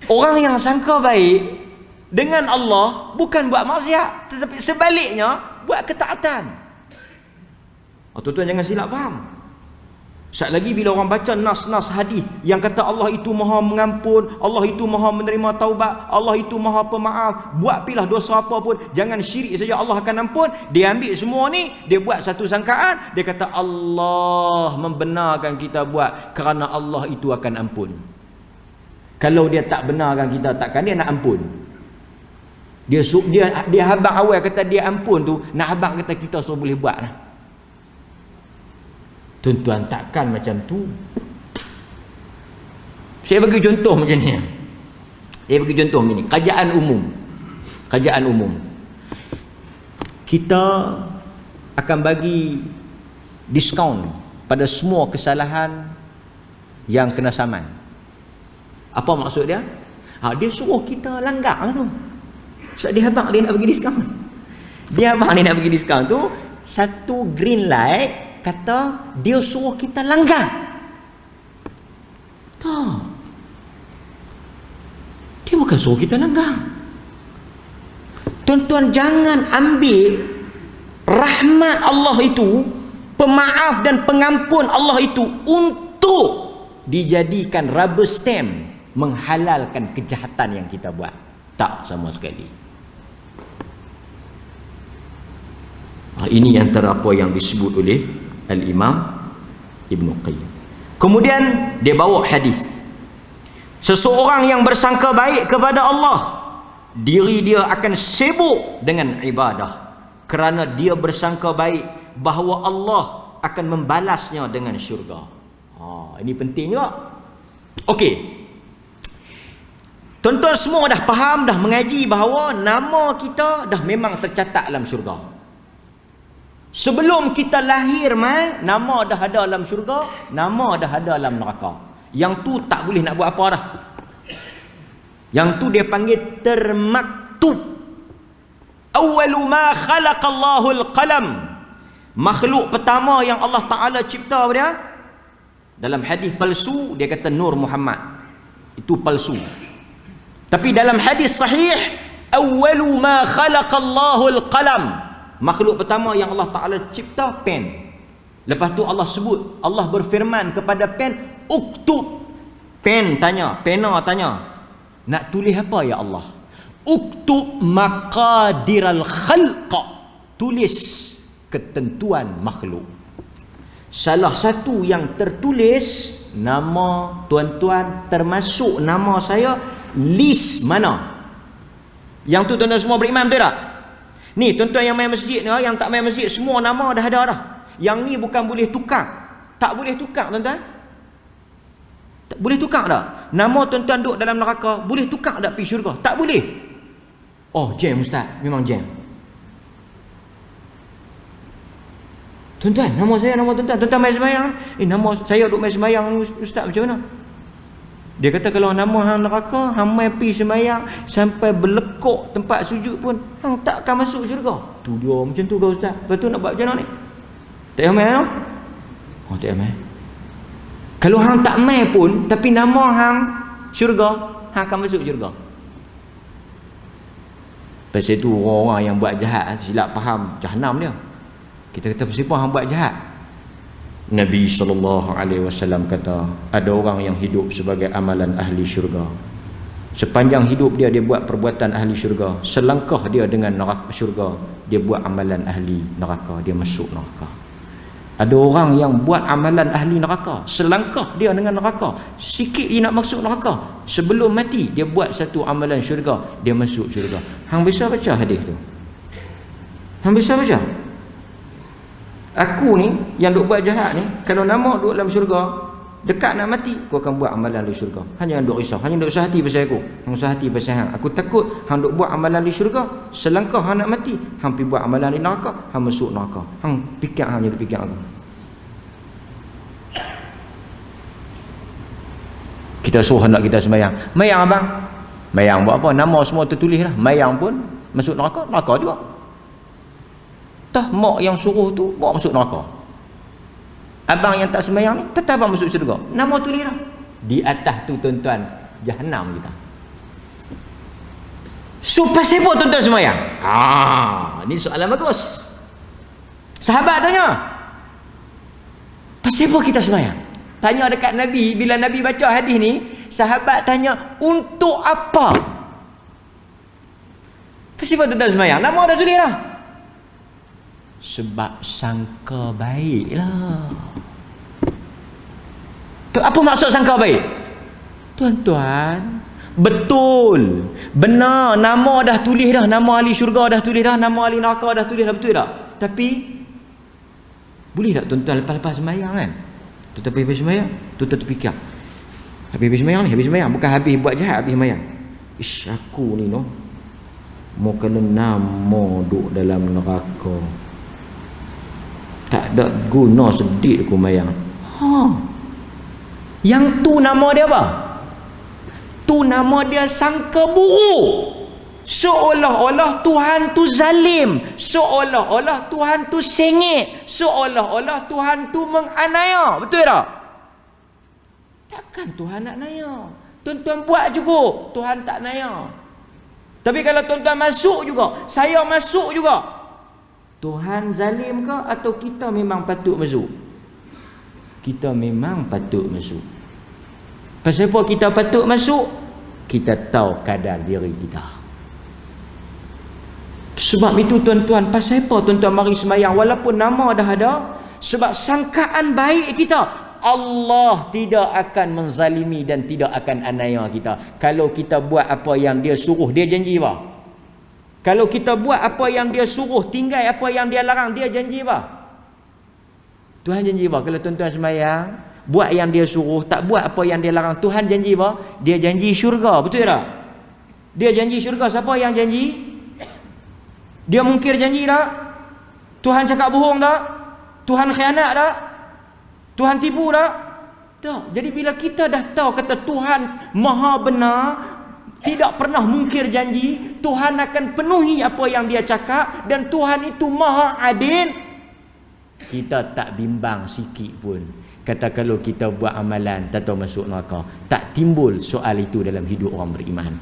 Orang yang sangka baik dengan Allah bukan buat maksiat, tetapi sebaliknya buat ketaatan. Tuan-tuan jangan silap faham. Sat lagi bila orang baca nas-nas hadis yang kata Allah itu maha mengampun, Allah itu maha menerima taubat, Allah itu maha pemaaf, buat pilah dosa apa pun, jangan syirik saja Allah akan ampun. Dia ambil semua ni, dia buat satu sangkaan, dia kata Allah membenarkan kita buat kerana Allah itu akan ampun. Kalau dia tak benarkan kita, takkan dia nak ampun. Dia habang awal kata dia ampun tu, nak habang kata kita suruh boleh buat lah. Tuan-tuan, takkan macam tu. Saya bagi contoh macam ni. Kajian umum. Kita akan bagi diskaun pada semua kesalahan yang kena saman. Apa maksud dia? Dia suruh kita langgar lah tu. Sebab dia abang dia nak bagi diskaun. Tu satu green light, kata dia suruh kita langgar. Tak. Dia bukan suruh kita langgar. Tuan-tuan, jangan ambil rahmat Allah itu, pemaaf dan pengampun Allah itu untuk dijadikan rubber stamp menghalalkan kejahatan yang kita buat. Tak sama sekali. Ini antara apa yang disebut oleh Al-Imam Ibn Qayyim. Kemudian dia bawa hadis. Seseorang yang bersangka baik kepada Allah, diri dia akan sibuk dengan ibadah kerana dia bersangka baik bahawa Allah akan membalasnya dengan syurga. Ini penting juga. Okey. Tuan-tuan semua dah faham, dah mengaji bahawa nama kita dah memang tercatat dalam syurga. Sebelum kita lahir nama dah ada dalam syurga, nama dah ada dalam neraka. Yang tu tak boleh nak buat apa dah. Yang tu dia panggil termaktub. Awwalu ma khalaqallahu al-qalam. Makhluk pertama yang Allah Ta'ala cipta dia, dalam hadis palsu dia kata Nur Muhammad. Itu palsu. Tapi dalam hadis sahih, awwalu ma khalaqallahu al-qalam. Makhluk pertama yang Allah Ta'ala cipta pen. Lepas tu Allah sebut, Allah berfirman kepada pen, uktub. Pen tanya, pena tanya, nak tulis apa ya Allah? Uktub maqadiral khalqa. Tulis ketentuan makhluk. Salah satu yang tertulis nama tuan-tuan, termasuk nama saya, list mana? Yang tu tuan-tuan semua beriman betul tak? Ni tuan-tuan yang main masjid ni, yang tak main masjid, semua nama dah ada dah. Yang ni bukan boleh tukar. Tak boleh tukar tuan-tuan. Tak boleh tukar dah. Nama tuan-tuan duduk dalam neraka, boleh tukar tak pergi syurga? Tak boleh. Oh, jam ustaz, memang jam. Tuan-tuan, nama saya nama tuan-tuan. Tuan-tuan main sembahyang. Nama saya duk main sembahyang ni ustaz macam mana? Dia kata kalau nama hang neraka, hang mai pi sembahyang sampai berlekuk tempat sujud pun hang takkan masuk syurga. Tu dia macam tu ke ustaz? Lepas tu nak buat macam mana ni? Tak payah mai no? Oh tak payah mai. Kalau hang tak mai pun tapi nama hang syurga, hang akan masuk syurga. Pasal tu orang-orang yang buat jahat silap faham jahanam dia. Kita kata siapa hang buat jahat? Nabi SAW kata ada orang yang hidup sebagai amalan ahli syurga. Sepanjang hidup dia buat perbuatan ahli syurga. Selangkah dia dengan neraka syurga, dia buat amalan ahli neraka, dia masuk neraka. Ada orang yang buat amalan ahli neraka, selangkah dia dengan neraka, sikit dia nak masuk neraka, sebelum mati dia buat satu amalan syurga, dia masuk syurga. Hang bisa baca hadis tu? Hang bisa baca? Aku ni yang duk buat jahat ni, kalau nama duk dalam syurga, dekat nak mati, aku akan buat amalan di syurga. Hang jangan duk risau, hang jangan duk usah hati pasal aku. Hang usah hati pasal hang. Aku takut hang duk buat amalan di syurga, selangkah hang nak mati, hang pi buat amalan di neraka, hang masuk neraka. Hang fikir hang jadi fikir aku. Kita suruh hendak kita sembahyang. Mayang abang. Mayang buat apa? Nama semua tertulis dah. Mayang pun masuk neraka, neraka juga. Tah mak yang suruh tu bawa masuk neraka. Abang yang tak sembahyang ni tetap abang masuk syurga. Nama tulis dah. Di atas tu tuan-tuan, jahanam kita. So pasal apa tuan-tuan sembahyang? Ni soalan bagus. Sahabat tanya, pasal apa kita sembahyang? Tanya dekat Nabi. Bila Nabi baca hadis ni, sahabat tanya, untuk apa? Pasal apa tuan-tuan sembahyang? Nama dah tulis dah. Sebab sangka baik lah. Apa maksud sangka baik? Tuan-tuan, betul, benar, nama dah tulis dah, nama ahli syurga dah tulis dah, nama ahli neraka dah tulis dah, betul tak? Tapi boleh tak tuan-tuan lepas-lepas sembahyang kan? Tuan-tuan habis sembahyang, tuan-tuan terfikir, habis sembahyang ni, habis sembahyang, bukan habis buat jahat, habis sembahyang. Ish, aku ni mau kena nama duk dalam neraka, tak ada guna sedih aku mayang. Yang tu nama dia apa? Tu nama dia sangka buruk. Seolah-olah Tuhan tu zalim, seolah-olah Tuhan tu sengit, seolah-olah Tuhan tu menganiaya. Betul tak? Takkan Tuhan nak naya. Tuan-tuan buat cukup, Tuhan tak naya. Tapi kalau tuan-tuan masuk juga, saya masuk juga, Tuhan zalim ke atau kita memang patut masuk? Kita memang patut masuk. Pasal apa kita patut masuk? Kita tahu kadar diri kita. Sebab itu tuan-tuan, pasal apa tuan-tuan mari sembahyang walaupun nama dah ada? Sebab sangkaan baik kita, Allah tidak akan menzalimi dan tidak akan aniaya kita. Kalau kita buat apa yang dia suruh, dia janji apa? Kalau kita buat apa yang dia suruh, tinggal apa yang dia larang, dia janji apa? Tuhan janji apa? Kalau tuan-tuan sembahyang, buat yang dia suruh, tak buat apa yang dia larang, Tuhan janji apa? Dia janji syurga, betul tak? Dia janji syurga. Siapa yang janji? Dia mungkir janji tak? Tuhan cakap bohong tak? Tuhan khianat tak? Tuhan tipu tak? Tak. Jadi bila kita dah tahu kata Tuhan maha benar, tidak pernah mungkir janji, Tuhan akan penuhi apa yang dia cakap, dan Tuhan itu maha adil, kita tak bimbang sikit pun. Kata kalau kita buat amalan tak tahu masuk neraka, tak timbul soal itu dalam hidup orang beriman.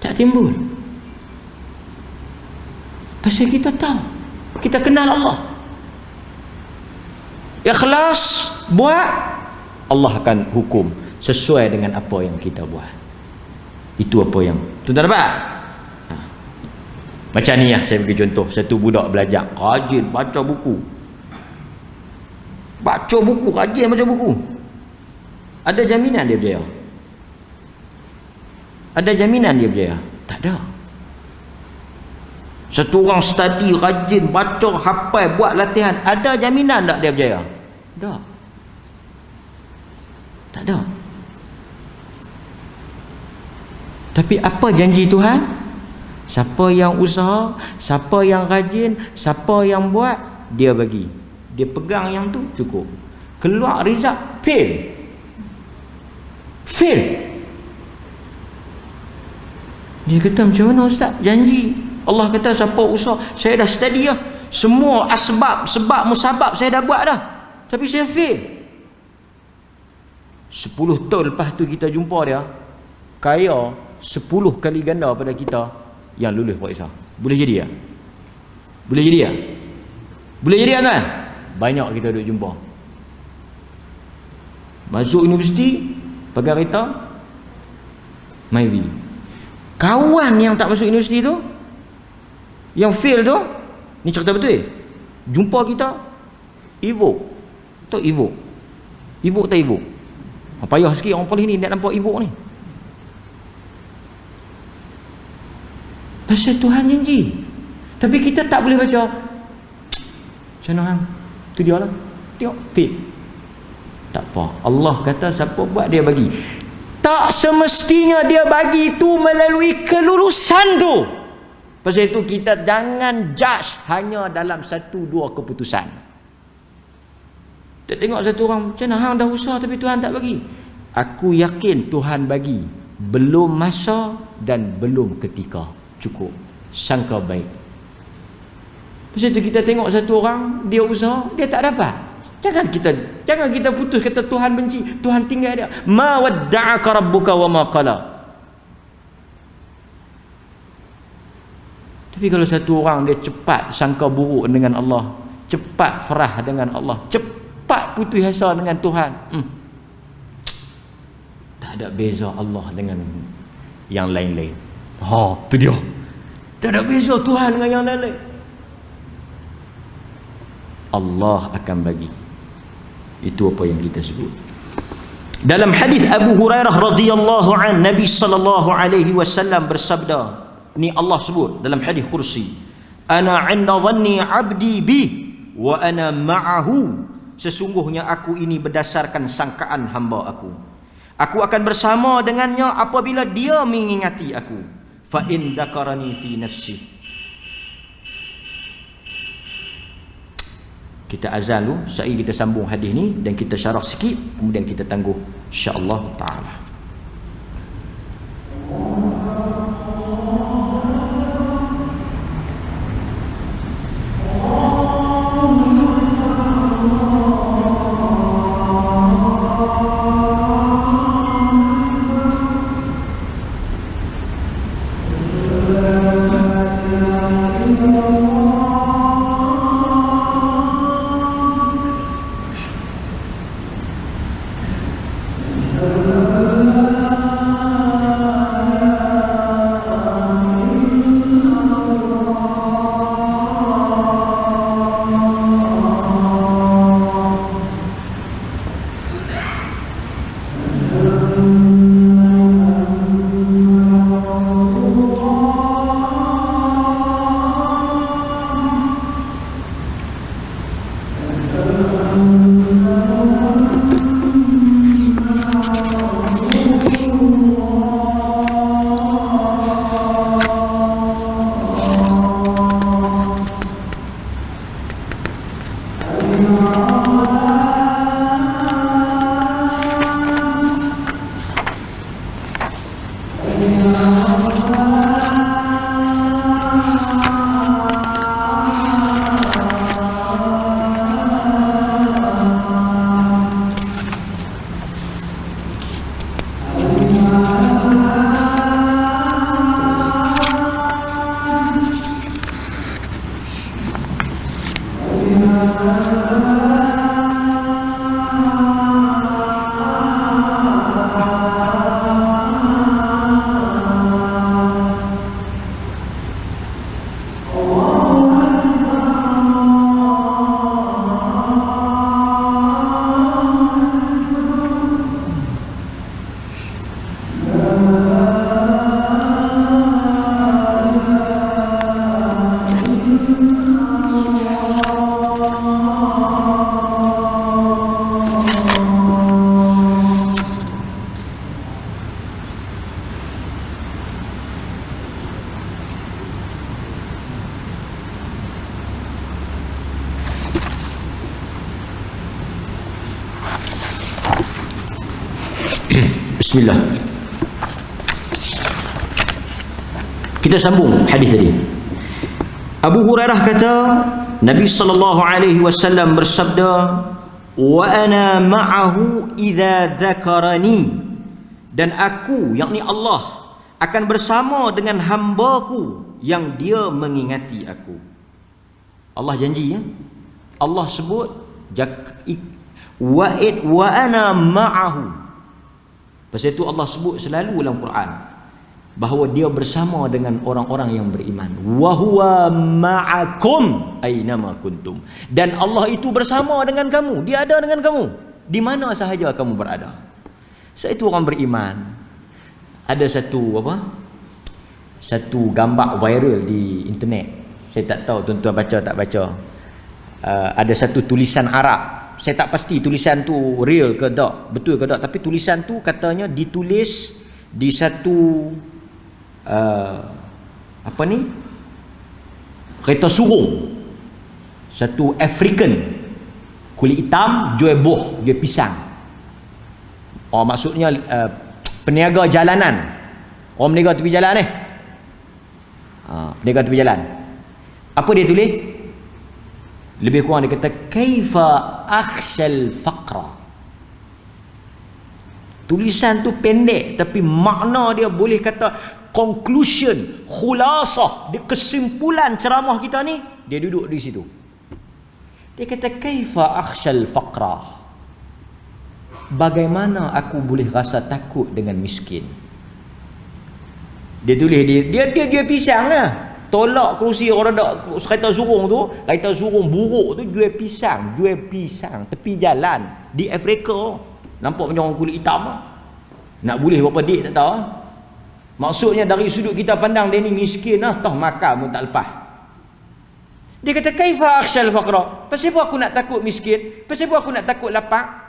Tak timbul. Pasal kita tahu, kita kenal Allah. Ikhlas buat, Allah akan hukum sesuai dengan apa yang kita buat. Itu apa yang tuan-tuan dapat? Macam ni lah, saya bagi contoh. Satu budak belajar, rajin baca buku. Baca buku, rajin baca buku. Ada jaminan dia berjaya? Ada jaminan dia berjaya? Tak ada. Satu orang study, rajin, baca, hafal, buat latihan, ada jaminan tak dia berjaya? Tak. Tak ada. Tapi apa janji Tuhan? Siapa yang usaha, siapa yang rajin, siapa yang buat, dia bagi. Dia pegang yang tu, cukup. Keluar result, fail. Dia kata, macam mana ustaz? Janji Allah kata siapa usaha, saya dah study dah. Semua sebab musabab saya dah buat dah. Tapi saya fail. 10 tahun lepas tu kita jumpa dia, kaya 10 kali ganda pada kita yang lulus peksa. Boleh jadi tak? Boleh jadi tak? Boleh jadi tak tuan? Banyak kita duduk jumpa. Masuk universiti, pagar kereta, Myvi. Kawan yang tak masuk universiti tu, yang fail tu, ni cerita betul. Jumpa kita, Evoke. Tahu Evoke? Evoke tak Evoke? Payah sikit orang polis ni nak nampak Evoke ni. Pasal Tuhan janji. Tapi kita tak boleh baca. Macam mana hang? Tu dia lah. Tengok, fail. Tak apa. Allah kata siapa buat dia bagi. Tak semestinya dia bagi tu melalui kelulusan tu. Pasal itu kita jangan judge hanya dalam 1-2 keputusan. Tak tengok satu orang, macam mana hang dah usaha tapi Tuhan tak bagi. Aku yakin Tuhan bagi. Belum masa dan belum ketika. Cukup. Sangka baik. Pasal itu kita tengok satu orang, dia usaha, dia tak dapat. Jangan kita putus kata Tuhan benci, Tuhan tinggal dia. Ma wadda'aka rabbuka wa ma qala. Tapi kalau satu orang dia cepat sangka buruk dengan Allah, cepat farah dengan Allah, cepat putus asa dengan Tuhan, tak ada beza Allah dengan yang lain-lain. Tu dia. Tak ada beza Tuhan dengan yang lain-lain. Allah akan bagi. Itu apa yang kita sebut. Dalam hadis Abu Hurairah radhiyallahu an, Nabi sallallahu alaihi wasallam bersabda, ni Allah sebut dalam hadis kursi, ana 'inda dhanni 'abdi bi wa ana ma'ahu. Sesungguhnya aku ini berdasarkan sangkaan hamba aku. Aku akan bersama dengannya apabila dia mengingati aku. Fa in dzakarani fi nafsi. Kita azan dulu, sekali kita sambung hadis ni dan kita syarah sikit, kemudian kita tangguh insya-Allah taala. Bismillah. Kita sambung hadis tadi. Abu Hurairah kata, Nabi sallallahu alaihi wasallam bersabda, "Wa ana ma'ahu idza dzakarani." Dan aku, yakni Allah, akan bersama dengan hamba-Ku yang dia mengingati aku. Allah janji, ya. Allah sebut wa ana ma'ahu. Pasal itu Allah sebut selalu dalam Quran bahawa dia bersama dengan orang-orang yang beriman. Wa huwa ma'akum aynama kuntum. Dan Allah itu bersama dengan kamu. Dia ada dengan kamu di mana sahaja kamu berada. So itu orang beriman. Ada satu gambar viral di internet. Saya tak tahu tuan-tuan baca tak baca. Ada satu tulisan Arab. Saya tak pasti tulisan tu real ke tak, betul ke tak, tapi tulisan tu katanya ditulis di satu kereta surung, satu African kulit hitam jual buah, jual pisang. Maksudnya peniaga jalanan, orang peniaga tepi jalan peniaga tepi jalan. Apa dia tulis? Lebih kurang dia kata kaifa akhshal faqra. Tulisan tu pendek tapi makna dia boleh kata conclusion, khulasah, dia kesimpulan ceramah kita ni, dia duduk di situ. Dia kata kaifa akhshal faqra. Bagaimana aku boleh rasa takut dengan miskin? Dia tulis dia jual pisang lah. Tolak kerusi orang dak kereta surung tu, kereta surung buruk tu jual pisang tepi jalan di Afrika. Nampak macam orang kulit hitam. Nak boleh berapa dik tak tahu. Maksudnya dari sudut kita pandang dia ni miskin lah, toh makan pun tak lepas. Dia kata kaifa akhshal faqra. Pasal apa aku nak takut miskin? Pasal apa aku nak takut lapar?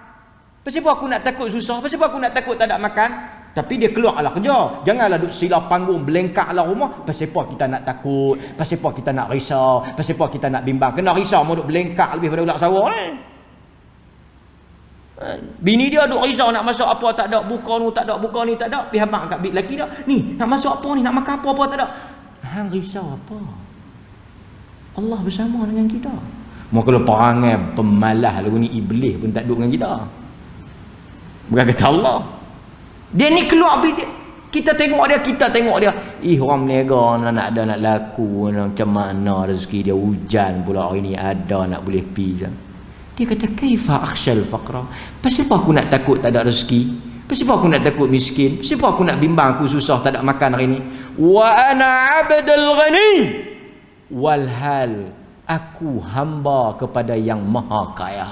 Pasal apa aku nak takut susah? Pasal apa aku nak takut tak ada makan? Tapi dia keluarlah kerja. Janganlah duduk silau panggung belengkaklah rumah. Pasal apa kita nak takut? Pasal apa kita nak risau? Pasal apa kita nak bimbang? Kena risau mau duduk belengkak lebih pada ulak sawah Bini dia duduk risau nak masuk apa tak ada, buka ni tak ada, buka ni tak ada. Pihak mak kat bit lelaki dia, ni nak masuk apa ni, nak makan apa tak ada. Hang risau apa? Allah bersama dengan kita. Mau kalau perangai pemalas lagu ni iblis pun tak duduk dengan kita. Bukan kata Allah. Dia ni keluar, kita tengok dia. Orang meniaga nak ada nak laku, macam mana rezeki dia, hujan pula hari ni ada nak boleh pi. Dia kata kaifa akhshal faqra. Pasal apa aku nak takut tak ada rezeki? Pasal apa aku nak takut miskin? Pasal apa aku nak bimbang aku susah tak ada makan hari ni? Wa ana 'abdul ghani. Walhal aku hamba kepada yang maha kaya.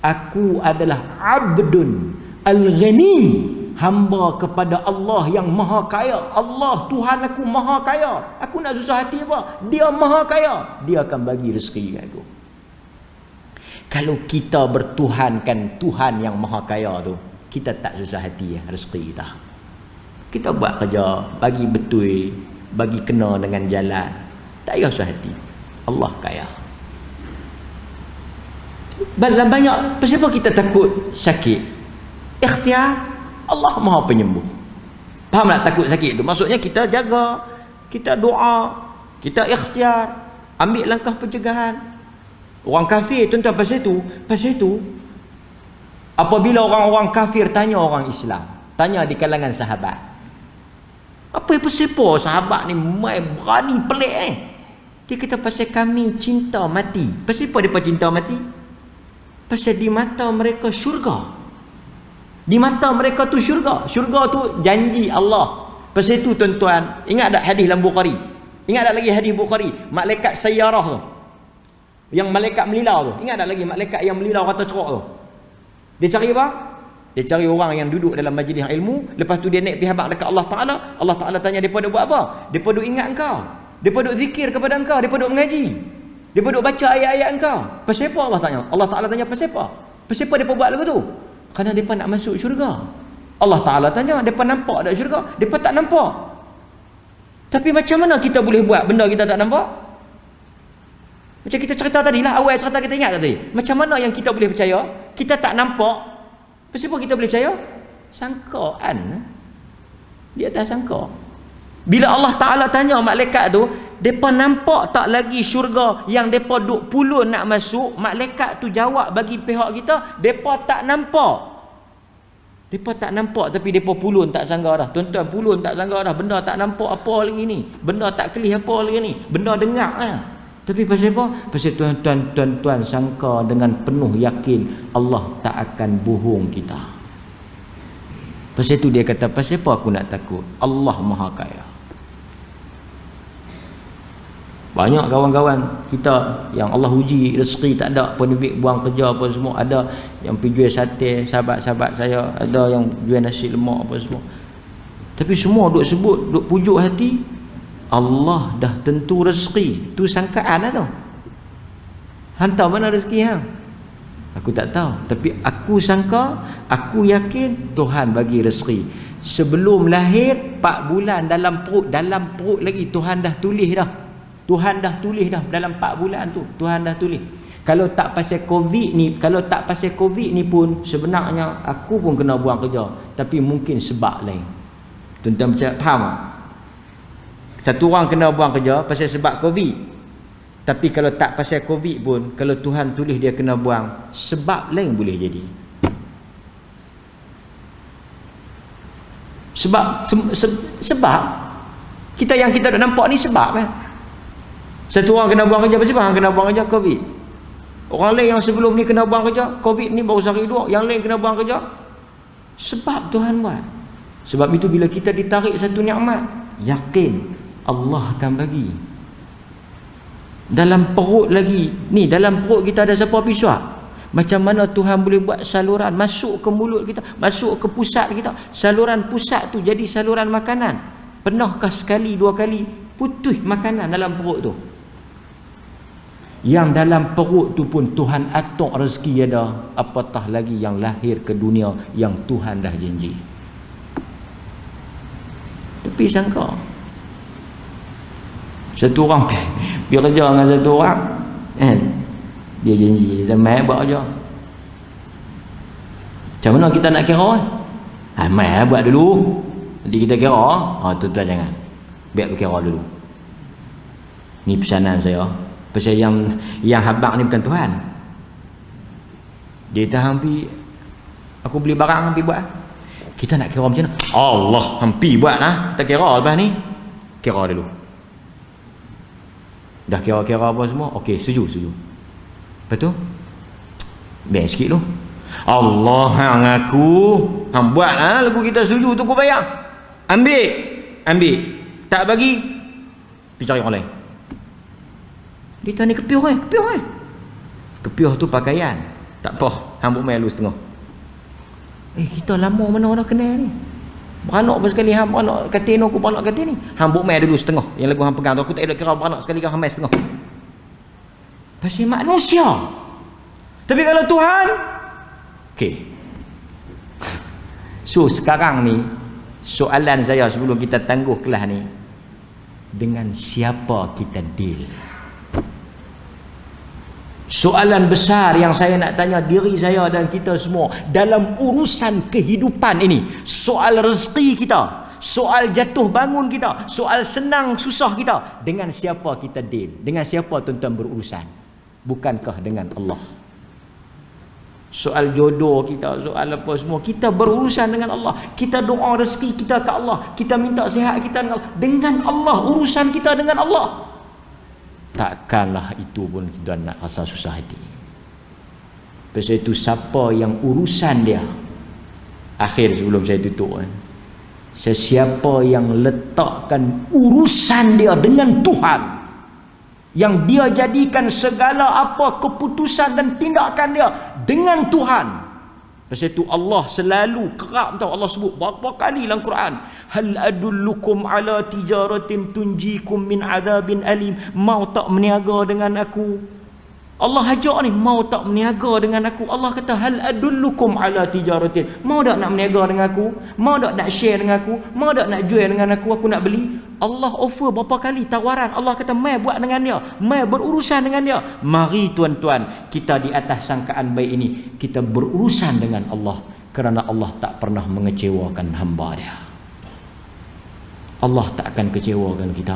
Aku adalah abdun al-ghani, hamba kepada Allah yang maha kaya. Allah Tuhan aku maha kaya. Aku nak susah hati apa? Dia maha kaya. Dia akan bagi rezeki kat aku. Kalau kita bertuhankan Tuhan yang maha kaya tu, kita tak susah hati rezeki kita. Kita buat kerja, bagi betul, bagi kena dengan jalan, tak payah susah hati. Allah kaya. Banyak, pasal apa kita takut sakit? Ikhtiar, Allah maha penyembuh. Faham tak takut sakit tu? Maksudnya kita jaga, kita doa, kita ikhtiar, ambil langkah pencegahan. Orang kafir, tuan-tuan, pasal itu apabila orang-orang kafir tanya orang Islam, tanya di kalangan sahabat, apa sahabat ni mai berani pelik Dia kata pasal kami cinta mati. Pasal apa mereka cinta mati? Pasal di mata mereka syurga. Di mata mereka tu syurga. Syurga tu janji Allah. Pasal itu tuan-tuan, ingat tak hadis dalam Bukhari? Ingat tak lagi hadis Bukhari? Malaikat sayyarah tu, yang malaikat melilau tu. Ingat tak lagi malaikat yang melilau kata cerok tu? Dia cari apa? Dia cari orang yang duduk dalam majlis ilmu. Lepas tu dia naik pergi habaq dekat Allah Ta'ala. Allah Ta'ala tanya depa duk buat apa? Depa duk ingat engkau. Depa duk zikir kepada engkau. Depa duk mengaji. Depa duk baca ayat-ayat engkau. Pasal apa Allah tanya? Allah Ta'ala tanya pasal apa? Pasal apa depa buat lagu tu? Kerana depa nak masuk syurga. Allah Ta'ala tanya, depa nampak tak syurga? Depa tak nampak. Tapi macam mana kita boleh buat benda kita tak nampak? Macam kita cerita tadi lah, awal cerita kita ingat tadi. Macam mana yang kita boleh percaya? Kita tak nampak. Pasal apa kita boleh percaya? Sangkaan. Di atas sangka. Bila Allah Ta'ala tanya malaikat tu, mereka nampak tak lagi syurga yang mereka duk pulun nak masuk? Malaikat tu jawab bagi pihak kita, mereka tak nampak. Mereka tak nampak tapi mereka pulun tak sangka dah. Tuan-tuan, pulun tak sangka dah. Benda tak nampak apa lagi ni. Benda tak kelih apa lagi ni. Benda dengar lah. Tapi pasal apa? Pasal tuan-tuan sangka dengan penuh yakin Allah tak akan bohong kita. Pasal itu dia kata, pasal apa aku nak takut? Allah Maha Kaya. Banyak kawan-kawan kita yang Allah uji rezeki tak ada, penerbit buang kerja apa semua, ada yang pergi jual sate, sahabat-sahabat saya ada yang jual nasi lemak apa semua. Tapi semua duk sebut, duk pujuk hati, Allah dah tentu rezeki. Tu sangkaan lah tu. Hantar mana rezeki hang? Aku tak tahu, tapi aku sangka, aku yakin Tuhan bagi rezeki. Sebelum lahir 4 bulan dalam perut lagi Tuhan dah tulis dah. Tuhan dah tulis dah dalam 4 bulan tu. Tuhan dah tulis. Kalau tak pasal Covid ni pun sebenarnya aku pun kena buang kerja, tapi mungkin sebab lain. Tuan-tuan faham tak? Satu orang kena buang kerja pasal sebab Covid. Tapi kalau tak pasal Covid pun, kalau Tuhan tulis dia kena buang, sebab lain boleh jadi. Sebab kita yang kita dah nampak ni sebab kan. Satu orang kena buang kerja, pasal apa orang kena buang kerja? Covid. Orang lain yang sebelum ni kena buang kerja, Covid ni baru sehari 2, yang lain kena buang kerja. Sebab Tuhan buat. Sebab itu bila kita ditarik satu nikmat, yakin Allah akan bagi. Dalam perut lagi, ni dalam perut kita ada siapa pisuak? Macam mana Tuhan boleh buat saluran masuk ke mulut kita, masuk ke pusat kita? Saluran pusat tu jadi saluran makanan. Pernahkah sekali 2 kali putus makanan dalam perut tu? Yang dalam perut tu pun Tuhan atok rezeki ada, apatah lagi yang lahir ke dunia yang Tuhan dah janji. Tapi sangka satu orang pergi kerja dengan satu orang kan, dia janji dia mai buat kerja. Macam mana kita nak kira mai buat dulu, nanti kita kira. Tuan-tuan jangan, biar aku kira dulu. Ni pesanan saya. Pasal yang habaq ni bukan Tuhan. Dia dah hampir aku beli barang hampir buat. Kita nak kira macam mana? Allah hampir buat lah. Kita kira lepas ni. Kira dulu. Dah kira-kira apa semua. Okey, setuju. Lepas tu best sikit lu. Allah hang aku hang buat lah lagu kita setuju tu aku bayar. Ambil. Tak bagi, pergi cari orang lain. Dia tanya kepiuh. Kepiuh tu pakaian. Tak apa, hambuk mai lu setengah. Kita lama mana dah kenal ni. Beranak pun sekali hang beranak katin aku beranak katin ni. Hambuk mai dulu setengah. Yang lagu hang pegang tu aku tak ada kira beranak sekali kan hang mai setengah. Pasal manusia. Tapi kalau Tuhan, okey. So sekarang ni soalan saya sebelum kita tangguh kelas ni, dengan siapa kita deal? Soalan besar yang saya nak tanya diri saya dan kita semua dalam urusan kehidupan ini. Soal rezeki kita, soal jatuh bangun kita, soal senang susah kita. Dengan siapa kita deal? Dengan siapa tuan-tuan berurusan? Bukankah dengan Allah? Soal jodoh kita, soal apa semua, kita berurusan dengan Allah. Kita doa rezeki kita ke Allah, kita minta sihat kita dengan Allah. Dengan Allah, urusan kita dengan Allah. Takkanlah itu pun kita nak rasa susah hati. Pasal itu siapa yang urusan dia, akhir sebelum saya tutup kan, sesiapa yang letakkan urusan dia dengan Tuhan, yang dia jadikan segala apa keputusan dan tindakan dia dengan Tuhan. Pasal itu Allah selalu kerap tahu, Allah sebut berapa kali dalam Quran, hal adullukum ala tijaratin tunjikum min azabin alim. Mau tak meniaga dengan aku? Allah ajak ni, mau tak meniaga dengan aku? Allah kata hal adullukum ala tijaratin. Mau tak nak meniaga dengan aku? Mau tak nak share dengan aku? Mau tak nak jual dengan aku nak beli? Allah offer berapa kali tawaran. Allah kata mai buat dengan dia, mai berurusan dengan dia. Mari tuan-tuan, kita di atas sangkaan baik ini kita berurusan dengan Allah. kerana Allah tak pernah mengecewakan hamba dia. Allah tak akan kecewakan kita.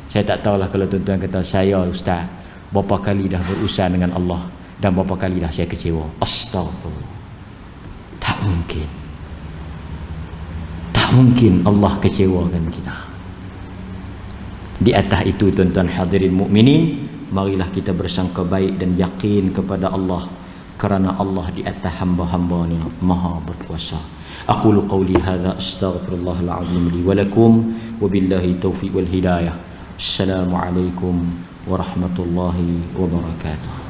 Saya tak tahulah kalau tuan-tuan kata, saya ustaz berapa kali dah berurusan dengan Allah dan berapa kali dah saya kecewa. Astagfirullah. Tak mungkin. Tak mungkin Allah kecewakan kita. Di atas itu tuan-tuan hadirin mukminin, marilah kita bersangka baik dan yakin kepada Allah, kerana Allah di atas hamba-hambanya maha berkuasa. Aqulu qawli hadza astaghfirullahal azim li wa lakum wa billahi taufiq wal hidayah. Assalamualaikum warahmatullahi wabarakatuh.